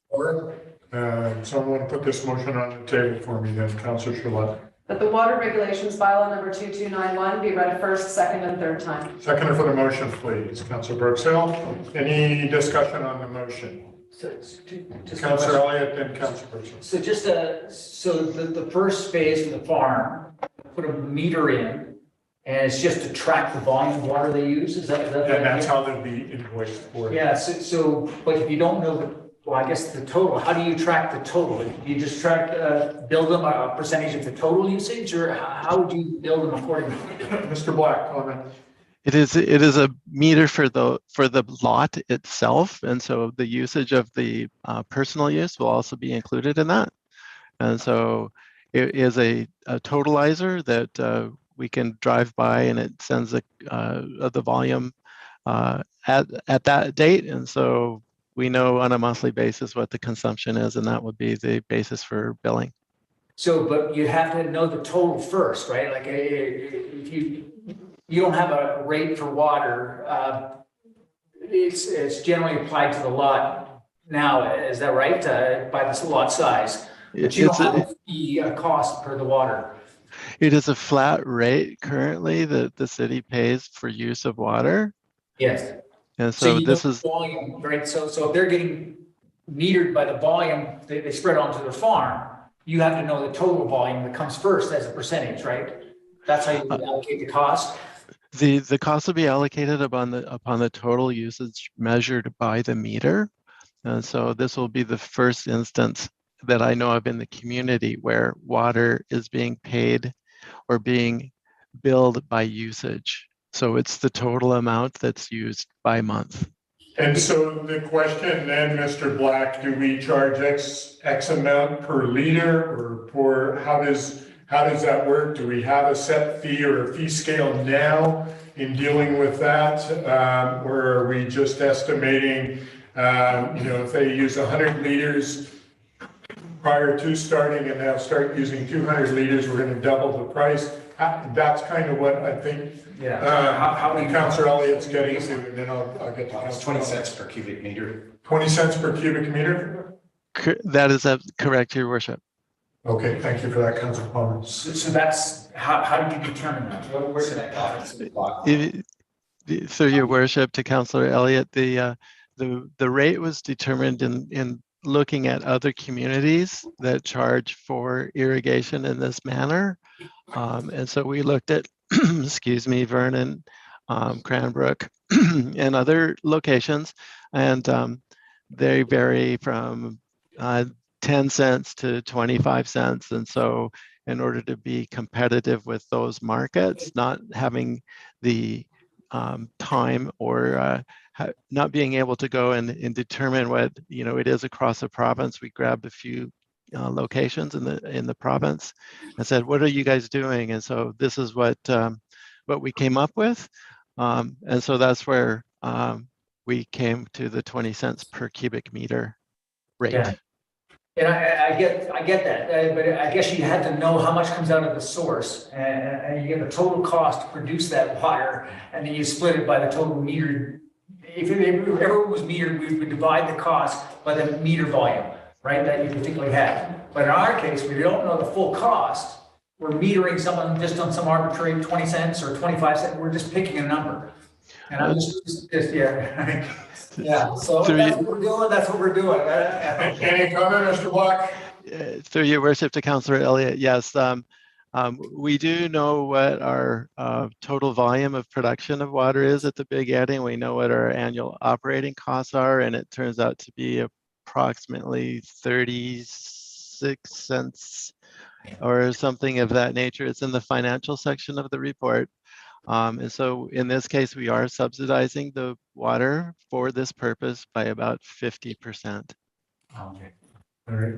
Someone put this motion on the table for me then, Councillor Charlotte. That the water regulations bylaw number 2291 be read a first, second, and third time. Seconder for the motion, please. Councillor Brooks-Hill. Any discussion on the motion? Councillor Elliott, then Councillor Brooks-Hill. So just so the first phase of the farm, put a meter in, and it's just to track the volume of water they use. Is that? And that's how they'll be invoiced for. Yeah. So, but if you don't know well, I guess the total. How do you track the total? Do you just track, build them a percentage of the total usage, or how would you build them accordingly? Mr. Black, comment. It is a meter for the lot itself, and so the usage of the personal use will also be included in that. And so it is a totalizer that we can drive by, and it sends the volume at that date, and so we know on a monthly basis what the consumption is, and that would be the basis for billing. So, but you have to know the total first, right? Like if you don't have a rate for water, it's generally applied to the lot now. Is that right? By the lot size, but you don't have a cost per the water. It is a flat rate currently that the city pays for use of water. Yes. And so this is volume, right? So if they're getting metered by the volume they spread onto their farm, you have to know the total volume that comes first as a percentage, right? That's how you allocate the cost. The cost will be allocated upon the total usage measured by the meter. And so this will be the first instance that I know of in the community where water is being paid or being billed by usage. So it's the total amount that's used by month. And so the question then, Mr. Black, do we charge X amount per liter, or how does that work? Do we have a set fee or a fee scale now in dealing with that? Or are we just estimating, if they use 100 liters prior to starting and now start using 200 liters, we're going to double the price? That's kind of what I think. Yeah. How many Councillor Elliott's getting to, and then I'll get to It's 20 cents per cubic meter. 20 cents per cubic meter? That is correct, Your Worship. Okay, thank you for that, Councillor Palmer. So that's how do you determine that? Where did that come? Through Your Worship, to Councillor Elliott, the rate was determined in looking at other communities that charge for irrigation in this manner. And so we looked at, excuse me, Vernon, Cranbrook, and other locations, and they vary from 10 cents to 25 cents. And so in order to be competitive with those markets, not having the time or not being able to go and determine what it is across the province, we grabbed a few locations in the province, and said, "What are you guys doing?" And so this is what we came up with, and so that's where we came to the 20 cents per cubic meter rate. Yeah. And I get that, but I guess you had to know how much comes out of the source, and you get the total cost to produce that water, and then you split it by the total meter. If it was metered, we would divide the cost by the meter volume, right, that you particularly had. But in our case, we don't know the full cost. We're metering someone just on some arbitrary 20 cents or 25 cents. We're just picking a number. And I'm just yeah. Yeah, so that's what we're doing. That's what we're doing. Any comment, Mr. Block? Through your worship to Councillor Elliott, yes. We do know what our total volume of production of water is at the Big Eddy. We know what our annual operating costs are, and it turns out to be approximately 36 cents or something of that nature. It's in the financial section of the report. And so in this case, we are subsidizing the water for this purpose by about 50%. Okay. All right.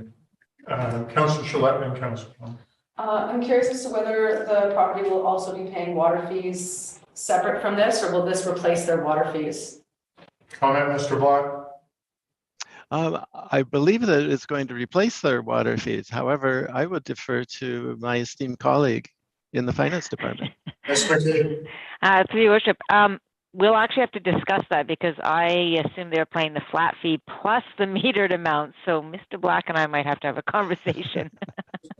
Councillor Shaletman and Councillor Plum. I'm curious as to whether the property will also be paying water fees separate from this, or will this replace their water fees? Comment, Mr. Block? I believe that it's going to replace their water fees. However, I would defer to my esteemed colleague in the finance department. Through your worship, we'll actually have to discuss that because I assume they're paying the flat fee plus the metered amount. So Mr. Black and I might have to have a conversation.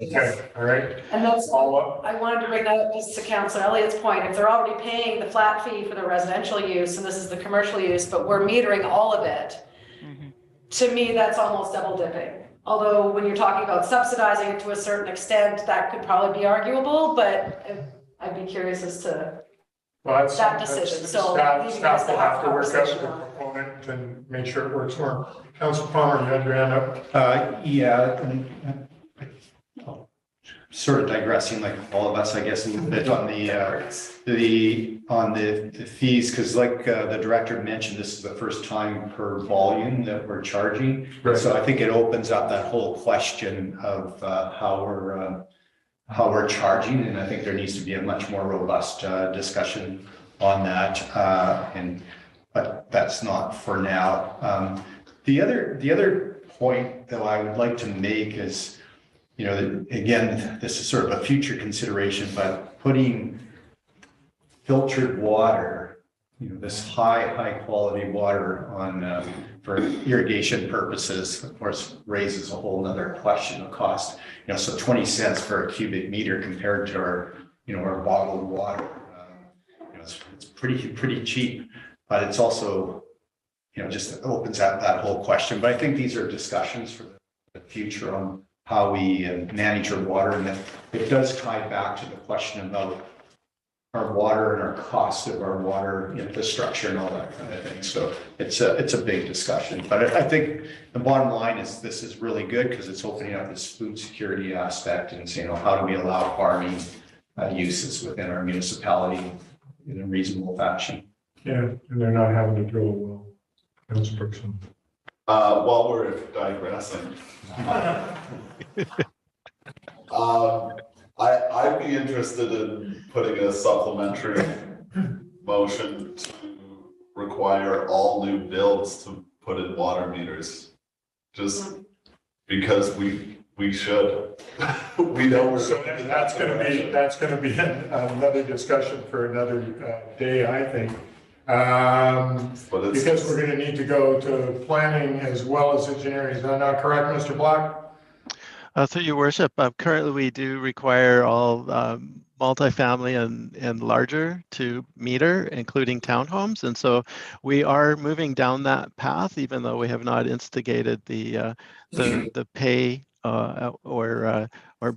Okay, all right. And that's all. I wanted to bring that up just to Councillor Elliott's point. If they're already paying the flat fee for the residential use and this is the commercial use, but we're metering all of it, to me, that's almost double dipping. Although when you're talking about subsidizing it to a certain extent, that could probably be arguable, but I'd be curious as to that decision. So staff will have to work out the component and make sure it works more. Councillor Palmer, you had your hand up. Yeah, sort of digressing like all of us, I guess, a little bit on the fees, because like the director mentioned, this is the first time per volume that we're charging. Right. So I think it opens up that whole question of how we're charging, and I think there needs to be a much more robust discussion on that. But that's not for now. The other point that I would like to make is, you know, again, this is sort of a future consideration, but putting filtered water, you know, this high quality water on for irrigation purposes, of course, raises a whole nother question of cost. You know, so 20 cents for a cubic meter compared to our, you know, our bottled water, you know, it's pretty cheap, but it's also, you know, just opens up that whole question. But I think these are discussions for the future on how we manage our water, and that it does tie back to the question about our water and our cost of our water infrastructure and all that kind of thing. So it's a big discussion, but I think the bottom line is this is really good because it's opening up this food security aspect and saying, you know, how do we allow farming uses within our municipality in a reasonable fashion? Yeah, and they're not having to drill a well. Councillor Brookston. While we're digressing, I'd be interested in putting a supplementary motion to require all new builds to put in water meters, just because we should. We know so that's going to be another discussion for another day, I think. Because we're going to need to go to planning as well as engineering. Is that not correct, Mr. Black? Through your worship, currently we do require all multifamily and larger to meter, including townhomes, and so we are moving down that path, even though we have not instigated the pay or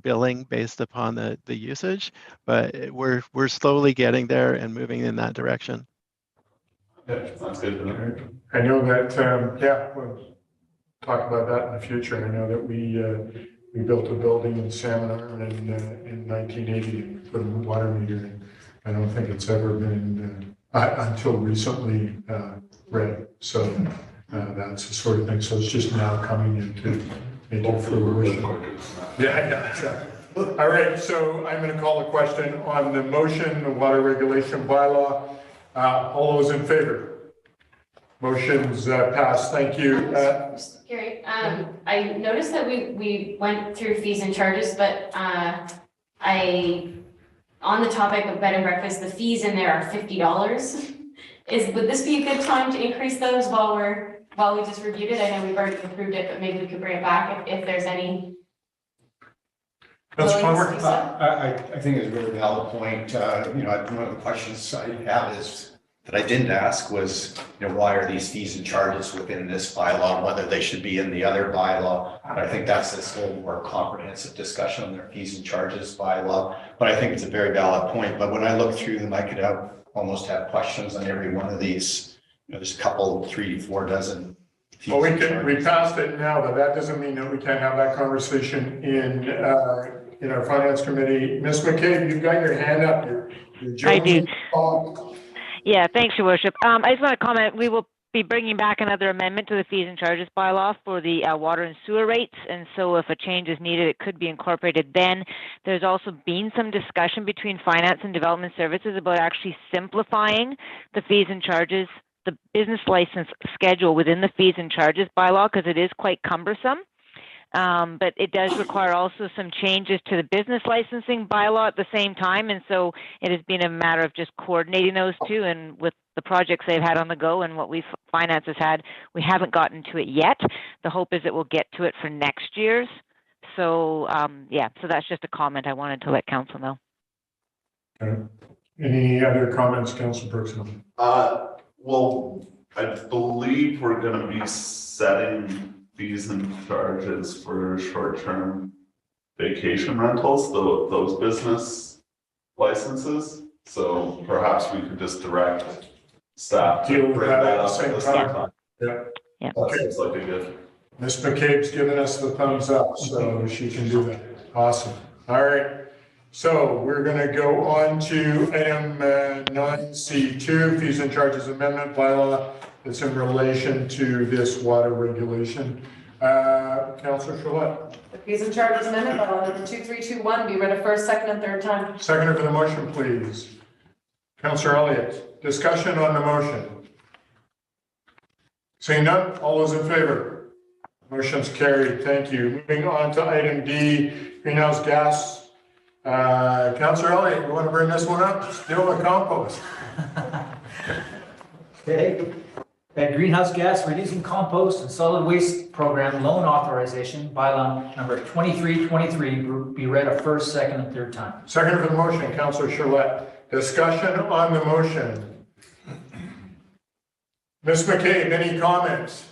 billing based upon the usage, but we're slowly getting there and moving in that direction. Yeah, that's good. I know that, yeah, we'll talk about that in the future. I know that we built a building in Salmon Arm in 1980 and put a water meter in. I don't think it's ever been, until recently, read. So that's the sort of thing. So it's just now coming into Make it fruition. Yeah, exactly. All right, so I'm going to call the question on the motion, the water regulation bylaw. All those in favor? Motion's passed. Thank you. Gary, I noticed that we went through fees and charges, but on the topic of bed and breakfast, the fees in there are $50. Would this be a good time to increase those while we just reviewed it? I know we've already approved it, but maybe we could bring it back if there's any. That's willingness to do so. I think it's a really valid point. One of the questions I have is that I didn't ask was, why are these fees and charges within this bylaw, whether they should be in the other bylaw. And I think that's this whole more comprehensive discussion on their fees and charges bylaw. But I think it's a very valid point. But when I look through them, I could almost have questions on every one of these. There's a couple, 3 to 4 dozen. Well, we passed it now, but that doesn't mean that we can't have that conversation in our finance committee. Ms. McCabe, you've got your hand up. I do. Yeah, thanks, Your Worship. I just want to comment, we will be bringing back another amendment to the fees and charges bylaw for the water and sewer rates. And so if a change is needed, it could be incorporated then. There's also been some discussion between finance and development services about actually simplifying the fees and charges, the business license schedule within the fees and charges bylaw, because it is quite cumbersome. But it does require also some changes to the business licensing bylaw at the same time. And so it has been a matter of just coordinating those two, and with the projects they've had on the go and what finance has had, we haven't gotten to it yet. The hope is that we'll get to it for next year's. So so that's just a comment I wanted to let council know. Okay. Any other comments, Councillor Bergson? Well, I believe we're going to be setting fees and charges for short-term vacation rentals, those business licenses. So perhaps we could just direct staff to bring that up at the same time. Yeah. That seems like a good. Ms. McCabe's giving us the thumbs up, so she can do that. Awesome. All right. So we're going to go on to item 9C2, fees and charges amendment bylaw. It's in relation to this water regulation. Councillor Charlotte. The fees and charges amendment bylaw number 2321 be read a first, second, and third time. Seconder for the motion, please. Councillor Elliott. Discussion on the motion. Seeing none, all those in favor? Motion's carried. Thank you. Moving on to item D, greenhouse gas. Councillor Elliott, you want to bring this one up? Still a compost. Okay. That greenhouse gas reducing compost and solid waste program loan authorization, bylaw number 2323, be read a first, second, and third time. Second for the motion, Councillor Charlotte. Discussion on the motion. Ms. McCabe, any comments?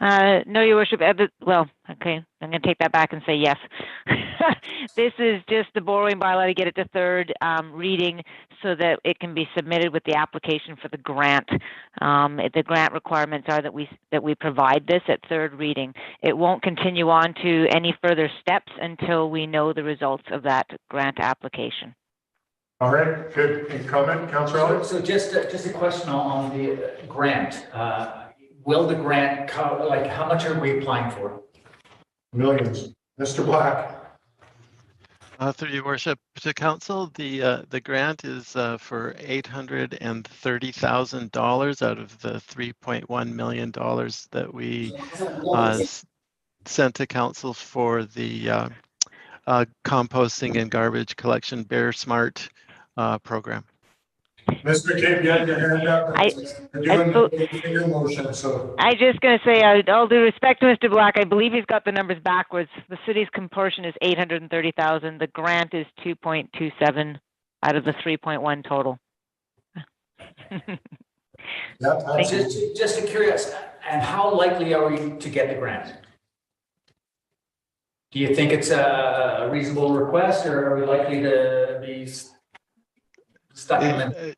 No, Your Worship. Well, okay, I'm going to take that back and say yes. This is just the borrowing bylaw to get it to third reading so that it can be submitted with the application for the grant. The grant requirements are that we provide this at third reading. It won't continue on to any further steps until we know the results of that grant application. All right, good. Any comment, Councillor Elliott? So just a question on the grant. Will the grant cover, like, how much are we applying for? Millions. Mr. Black. Through your worship to council, the grant is for $830,000 out of the $3.1 million that we sent to council for the composting and garbage collection Bear Smart program. Ms. McCabe, you had your hand up. You're doing your motion, so. I just going to say, all due respect to Mr. Black, I believe he's got the numbers backwards. The city's portion is $830,000. The grant is 2.27 out of the 3.1 total. Just curious, and how likely are we to get the grant? Do you think it's a reasonable request, or are we likely to be stuck in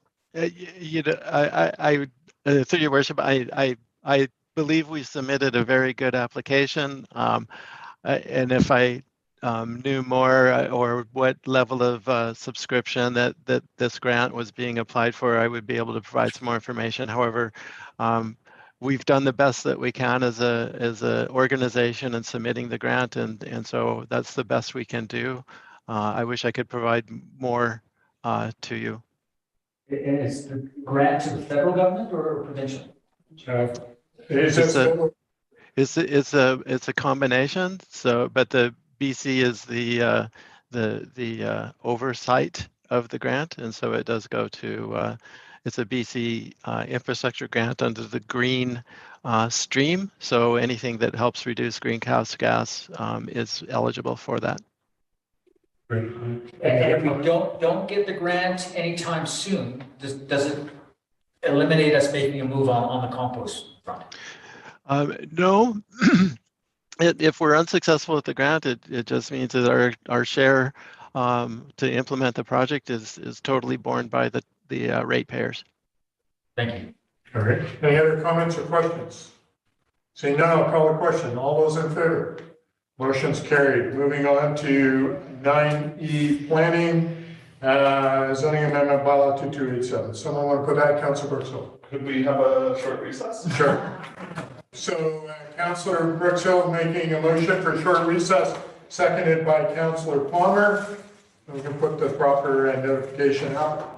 through your worship, I believe we submitted a very good application, and if I knew more or what level of subscription that this grant was being applied for, I would be able to provide some more information. However, we've done the best that we can as a organization in submitting the grant, and so that's the best we can do. I wish I could provide more to you. And is the grant to the federal government or provincial? Is It's it a it's a combination. So, but the BC is the oversight of the grant, and so it does go to. It's a BC infrastructure grant under the green stream. So anything that helps reduce greenhouse gas is eligible for that. And if we don't get the grant anytime soon, does it eliminate us making a move on the compost front? No. If we're unsuccessful with the grant, it just means that our share to implement the project is totally borne by the ratepayers. Thank you. all right? Any other comments or questions? Seeing none, I'll call a question. All those in favor? Motion's carried. Moving on to 9E, planning, zoning amendment bylaw 2287. Someone want to put that, Councilor Brooksville? Could we have a short recess? Sure. So Councilor Brooksville making a motion for short recess, seconded by Councilor Palmer. We can put the proper notification out.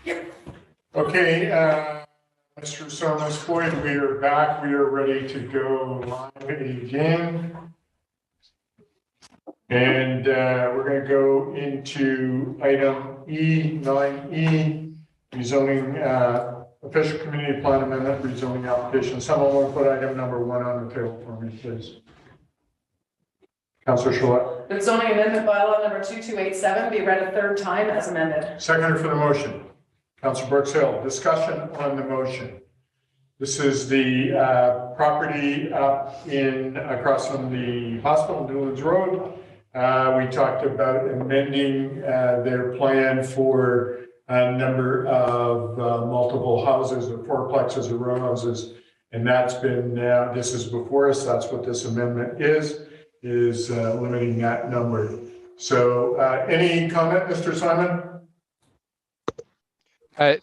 Okay, Mr. Summers Floyd, we are back. We are ready to go live again. And we're going to go into item E, 9E, rezoning, official community plan amendment, rezoning application. Someone will put item number 1 on the table for me, please. Councillor Shaw. The zoning amendment bylaw number 2287 be read a third time as amended. Seconder for the motion. Councillor Brooks Hill. Discussion on the motion. This is the property up across from the hospital, Newlands Road. We talked about amending their plan for a number of multiple houses or fourplexes or row houses. And that's been, this is before us. That's what this amendment is limiting that number. So any comment, Mr. Simon?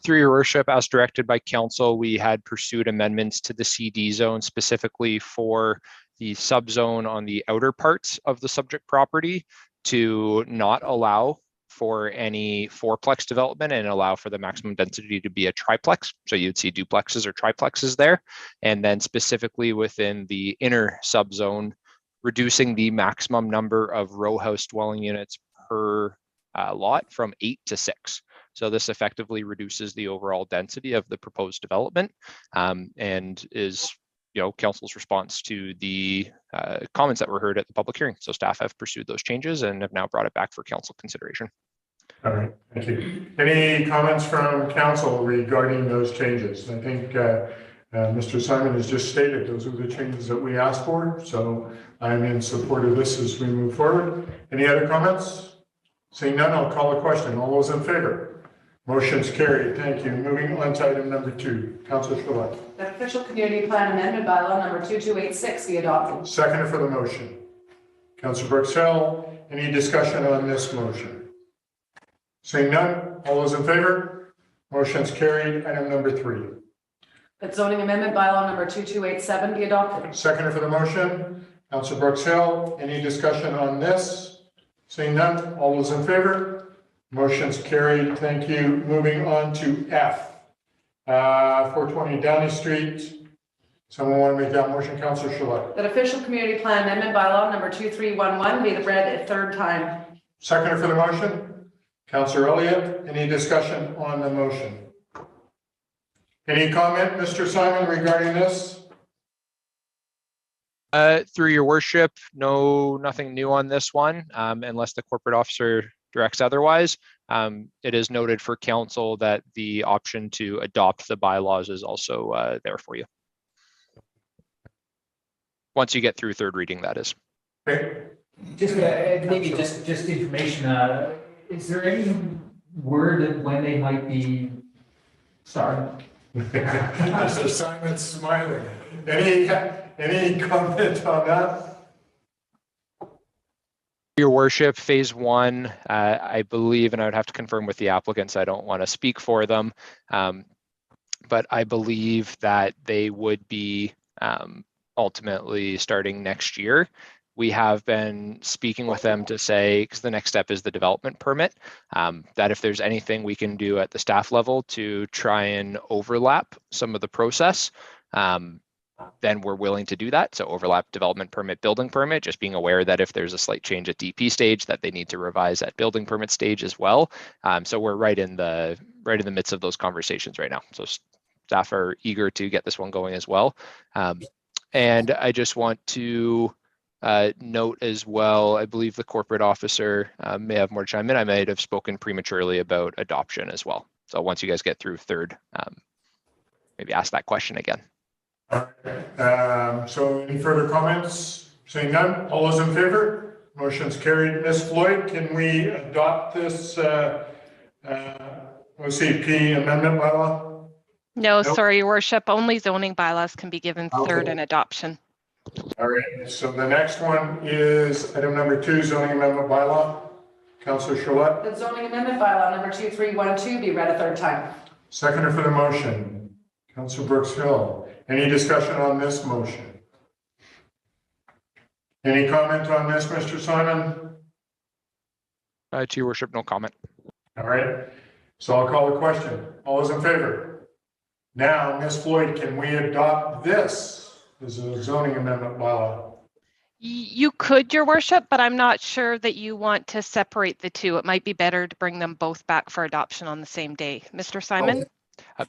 Through your worship, as directed by council, we had pursued amendments to the CD zone specifically for the subzone on the outer parts of the subject property to not allow for any fourplex development and allow for the maximum density to be a triplex. So you'd see duplexes or triplexes there. And then specifically within the inner subzone, reducing the maximum number of row house dwelling units per lot from 8 to 6. So this effectively reduces the overall density of the proposed development and is, council's response to the comments that were heard at the public hearing. So staff have pursued those changes and have now brought it back for council consideration. All right, thank you. Any comments from council regarding those changes? I think Mr. Simon has just stated those are the changes that we asked for. So I'm in support of this as we move forward. Any other comments? Seeing none, I'll call a question. All those in favor? Motion's carried. Thank you. Moving on to item number 2. Councillor Schwillig. The official community plan amendment bylaw number 2286 be adopted. Seconder for the motion. Councillor Brooks Hill. Any discussion on this motion? Seeing none, all those in favor? Motion's carried. Item number 3. That zoning amendment bylaw number 2287 be adopted. Seconder for the motion. Councillor Brooks Hill. Any discussion on this? Seeing none, all those in favor? Motion's carried. Thank you. Moving on to F. 420 Downie Street. Someone want to make that motion? Councillor Shaw. That official community plan amendment bylaw number 2311 be read a third time. Seconder for the motion. Councillor Elliott. Any discussion on the motion? Any comment, Mr. Simon, regarding this? Through your worship, nothing new on this one, unless the corporate officer directs otherwise. It is noted for council that the option to adopt the bylaws is also there for you. Once you get through third reading, that is. Okay. Just maybe just information. Is there any word of when they might be starting? Mr. Simon's smiling. Any comment on that? Your worship, phase 1, I believe, and I would have to confirm with the applicants, I don't want to speak for them, but I believe that they would be ultimately starting next year. We have been speaking with them to say, because the next step is the development permit, that if there's anything we can do at the staff level to try and overlap some of the process, then we're willing to do that. So overlap development permit, building permit, just being aware that if there's a slight change at DP stage that they need to revise at building permit stage as well. So we're right in the midst of those conversations right now. So staff are eager to get this one going as well. And I just want to note as well, I believe the corporate officer may have more to chime in. I might have spoken prematurely about adoption as well. So once you guys get through third, maybe ask that question again. All right. So any further comments? Seeing none, all those in favor? Motion's carried. Ms. Floyd, can we adopt this OCP amendment bylaw? No, Nope. sorry, your worship. Only zoning bylaws can be given third Okay. in adoption. All right. So the next one is item number 2, zoning amendment bylaw. Councillor Charlotte. The zoning amendment bylaw number 2312 be read a third time. Seconder for the motion. Councillor Brooks Hill. Any discussion on this motion? Any comment on this, Mr. Simon? To your worship, no comment. All right. So I'll call the question. All those in favor? Now, Ms. Floyd, can we adopt this as a zoning amendment bylaw? You could, Your Worship, but I'm not sure that you want to separate the two. It might be better to bring them both back for adoption on the same day. Mr. Simon?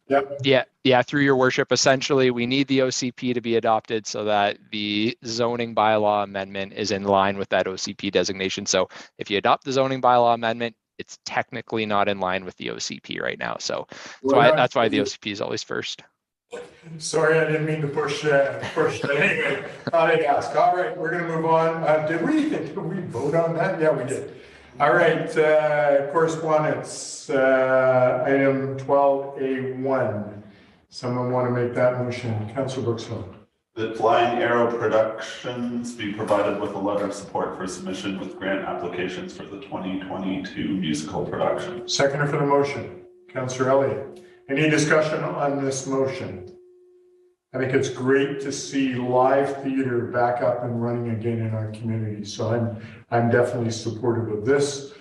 Yeah, through your worship, essentially, we need the OCP to be adopted so that the zoning bylaw amendment is in line with that OCP designation. So if you adopt the zoning bylaw amendment, it's technically not in line with the OCP right now. So that's why the OCP is always first. Sorry, I didn't mean to push. Anyway, thought I'd ask. All right, we're going to move on. Did we vote on that? Yeah, we did. All right, correspondence, item 12A1. Someone want to make that motion? Councillor Brooksville. That Flying Arrow Productions be provided with a letter of support for submission with grant applications for the 2022 musical production. Seconder for the motion, Councillor Elliott. Any discussion on this motion? I think it's great to see live theater back up and running again in our community. So I'm definitely supportive of this.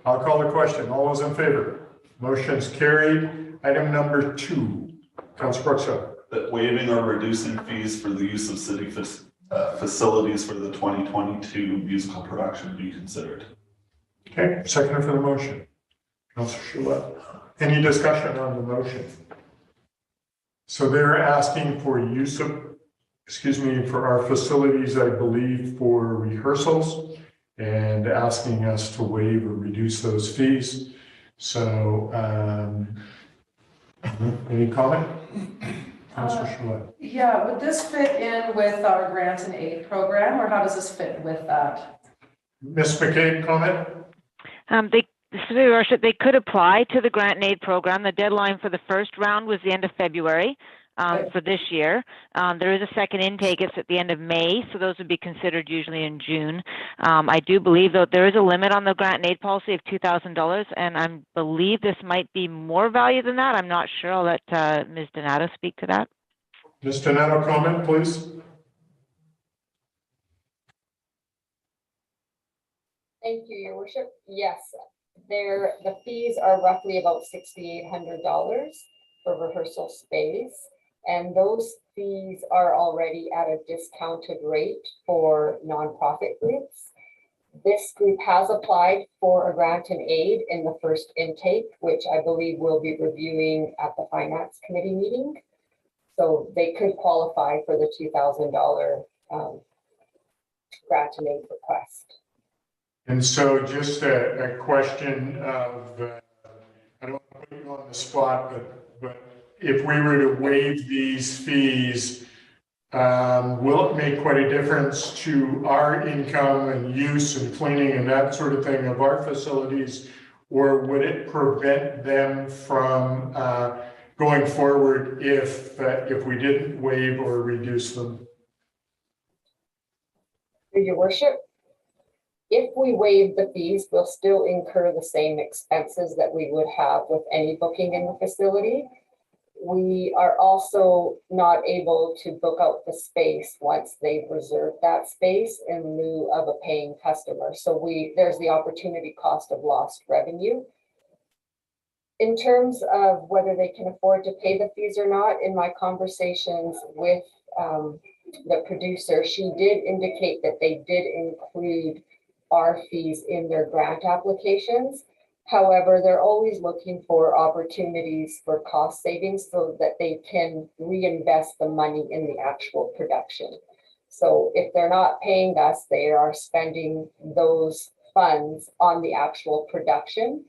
I'll call the question. All those in favor? Motion's carried. Item number 2, Councillor Brooksville. That waiving or reducing fees for the use of city facilities for the 2022 musical production be considered. Okay, seconder for the motion, Councillor Chouette. Any discussion on the motion? So they're asking for use of, for our facilities, I believe, for rehearsals and asking us to waive or reduce those fees. So, any comment? Yeah, would this fit in with our grant and aid program, or how does this fit with that? Ms. McCabe, comment? Through your worship, they could apply to the grant and aid program. The deadline for the first round was the end of February for this year. There is a second intake. It's at the end of May, so those would be considered usually in June. I do believe, though, there is a limit on the grant and aid policy of $2,000, and I believe this might be more value than that. I'm not sure. I'll let Ms. Donato speak to that. Ms. Donato, comment, please. Thank you, Your Worship. Yes. The fees are roughly about $6,800 for rehearsal space, and those fees are already at a discounted rate for nonprofit groups. This group has applied for a grant and aid in the first intake, which I believe we'll be reviewing at the Finance Committee meeting. So they could qualify for the $2,000 grant and aid request. And so just a question of, I don't want to put you on the spot, but if we were to waive these fees, will it make quite a difference to our income and use and cleaning and that sort of thing of our facilities? Or would it prevent them from going forward if we didn't waive or reduce them? Your Worship, if we waive the fees, we'll still incur the same expenses that we would have with any booking in the facility. We are also not able to book out the space once they've reserved that space in lieu of a paying customer. So there's the opportunity cost of lost revenue. In terms of whether they can afford to pay the fees or not, in my conversations with the producer, she did indicate that they did include our fees in their grant applications. However, they're always looking for opportunities for cost savings so that they can reinvest the money in the actual production. So if they're not paying us, they are spending those funds on the actual production.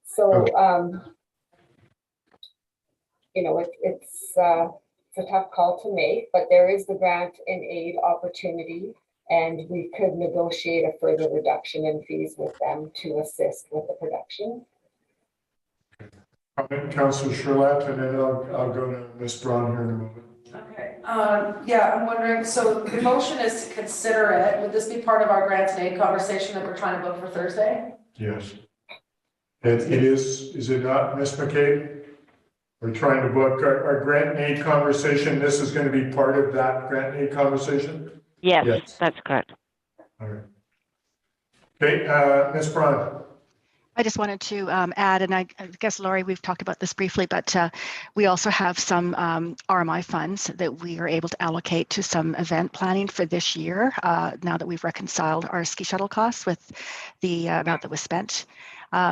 So, it's a tough call to make, but there is the grant and aid opportunity, and we could negotiate a further reduction in fees with them to assist with the production. Councillor Chouette, and then I'll go to Ms. Braun here in a moment. Okay. Yeah, I'm wondering, so the motion is to consider it. Would this be part of our grant and aid conversation that we're trying to book for Thursday? Yes. It is it not, Ms. McCabe? We're trying to book our grant and aid conversation. This is going to be part of that grant and aid conversation? Yes, that's correct. All right. Okay, Ms. Braun. I just wanted to add, and I guess, Laurie, we've talked about this briefly, but we also have some RMI funds that we are able to allocate to some event planning for this year, now that we've reconciled our ski shuttle costs with the amount that was spent.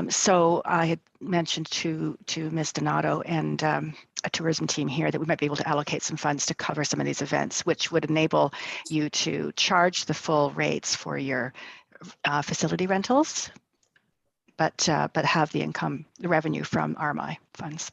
So I had mentioned to Ms. Donato and a tourism team here that we might be able to allocate some funds to cover some of these events, which would enable you to charge the full rates for your facility rentals, but have the income, the revenue from RMI funds.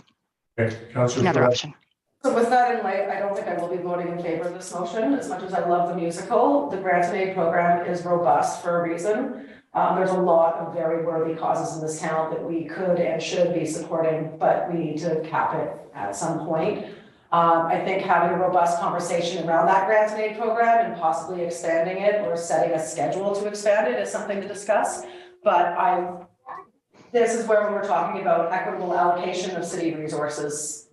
Okay, Councillor Another Farrah. option. So with that in light, I don't think I will be voting in favor of this motion. As much as I love the musical, the grant and aid program is robust for a reason. There's a lot of very worthy causes in this town that we could and should be supporting, but we need to cap it at some point. I think having a robust conversation around that grant and aid program and possibly expanding it or setting a schedule to expand it is something to discuss. But this is where we're talking about equitable allocation of city resources.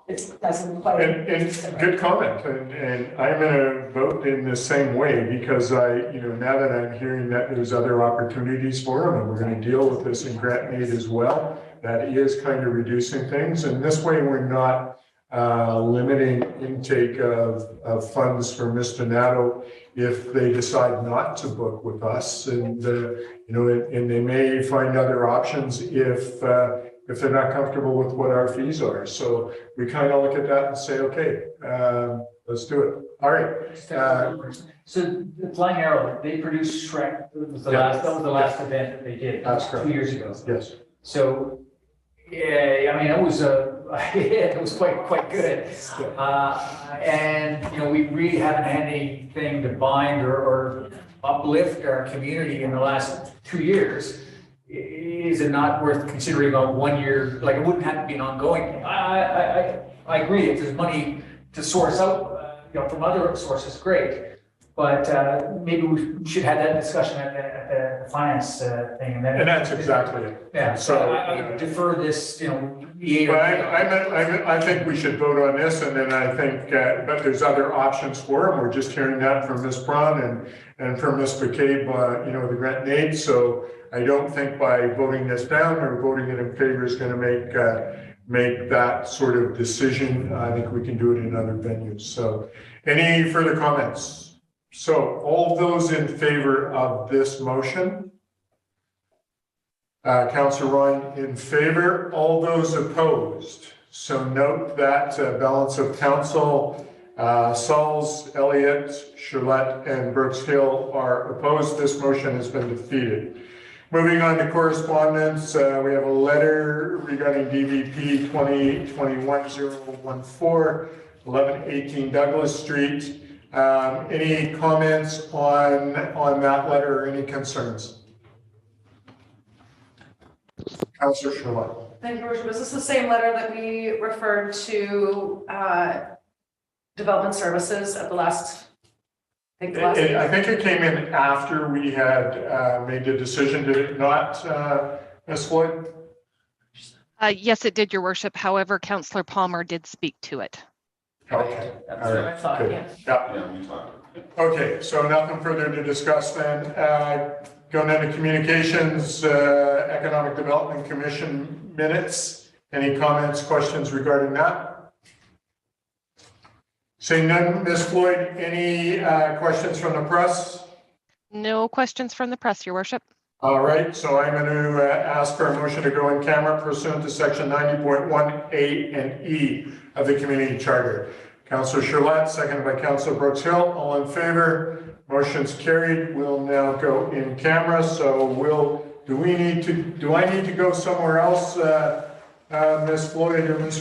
It doesn't quite. And good comment, and I'm gonna vote in the same way because now that I'm hearing that there's other opportunities for them and we're gonna deal with this in grant aid as well, that is kind of reducing things. And this way we're not limiting intake of funds for Ms. Donato if they decide not to book with us, and and they may find other options if they're not comfortable with what our fees are. So we kind of look at that and say, okay, let's do it. All right. So the Flying Arrow, they produced Shrek. That was the last event that they did. That's correct. 2 years ago. Yes. So, yeah, I mean, it was it was quite good. And we really haven't had anything to bind or uplift our community in the last 2 years. Is it not worth considering a 1 year? Like, it wouldn't have to be an ongoing thing. I agree. If there's money to source out, from other sources, great. But maybe we should have that discussion at the finance thing, and then. And that's exactly it. Yeah. So I defer this, Well, I think we should vote on this, and then I think, but there's other options for them. We're just hearing that from Ms. Braun and from Ms. McCabe, the grant and aid. So I don't think by voting this down or voting it in favor is going to make that sort of decision. I think we can do it in other venues. So any further comments? So all those in favor of this motion? Councillor Ryan in favor. All those opposed? So note that balance of council, Sulz, Elliott, Charlotte, and Brooks Hill are opposed. This motion has been defeated. Moving on to correspondence, we have a letter regarding DVP 2021-014, 1118 Douglas Street. Any comments on that letter or any concerns? Councillor Charlotte. Thank you, Your Worship. Is this the same letter that we referred to development services at the last? I think it came in after we had made the decision, did it not, Ms. Floyd? Yes, it did, Your Worship. However, Councillor Palmer did speak to it. Okay. That's what I thought, yeah. Yeah, we talked. Okay, so nothing further to discuss then. Going into communications, Economic Development Commission minutes. Any comments, questions regarding that? Seeing none, Ms. Floyd, any questions from the press? No questions from the press, Your Worship. All right, so I'm going to ask for a motion to go in camera pursuant to section 90.1A and E of the Community Charter. Councillor Charlotte, seconded by Councillor Brooks Hill. All in favor? Motion's carried. We'll now go in camera. So do I need to go somewhere else, Ms. Floyd or Ms.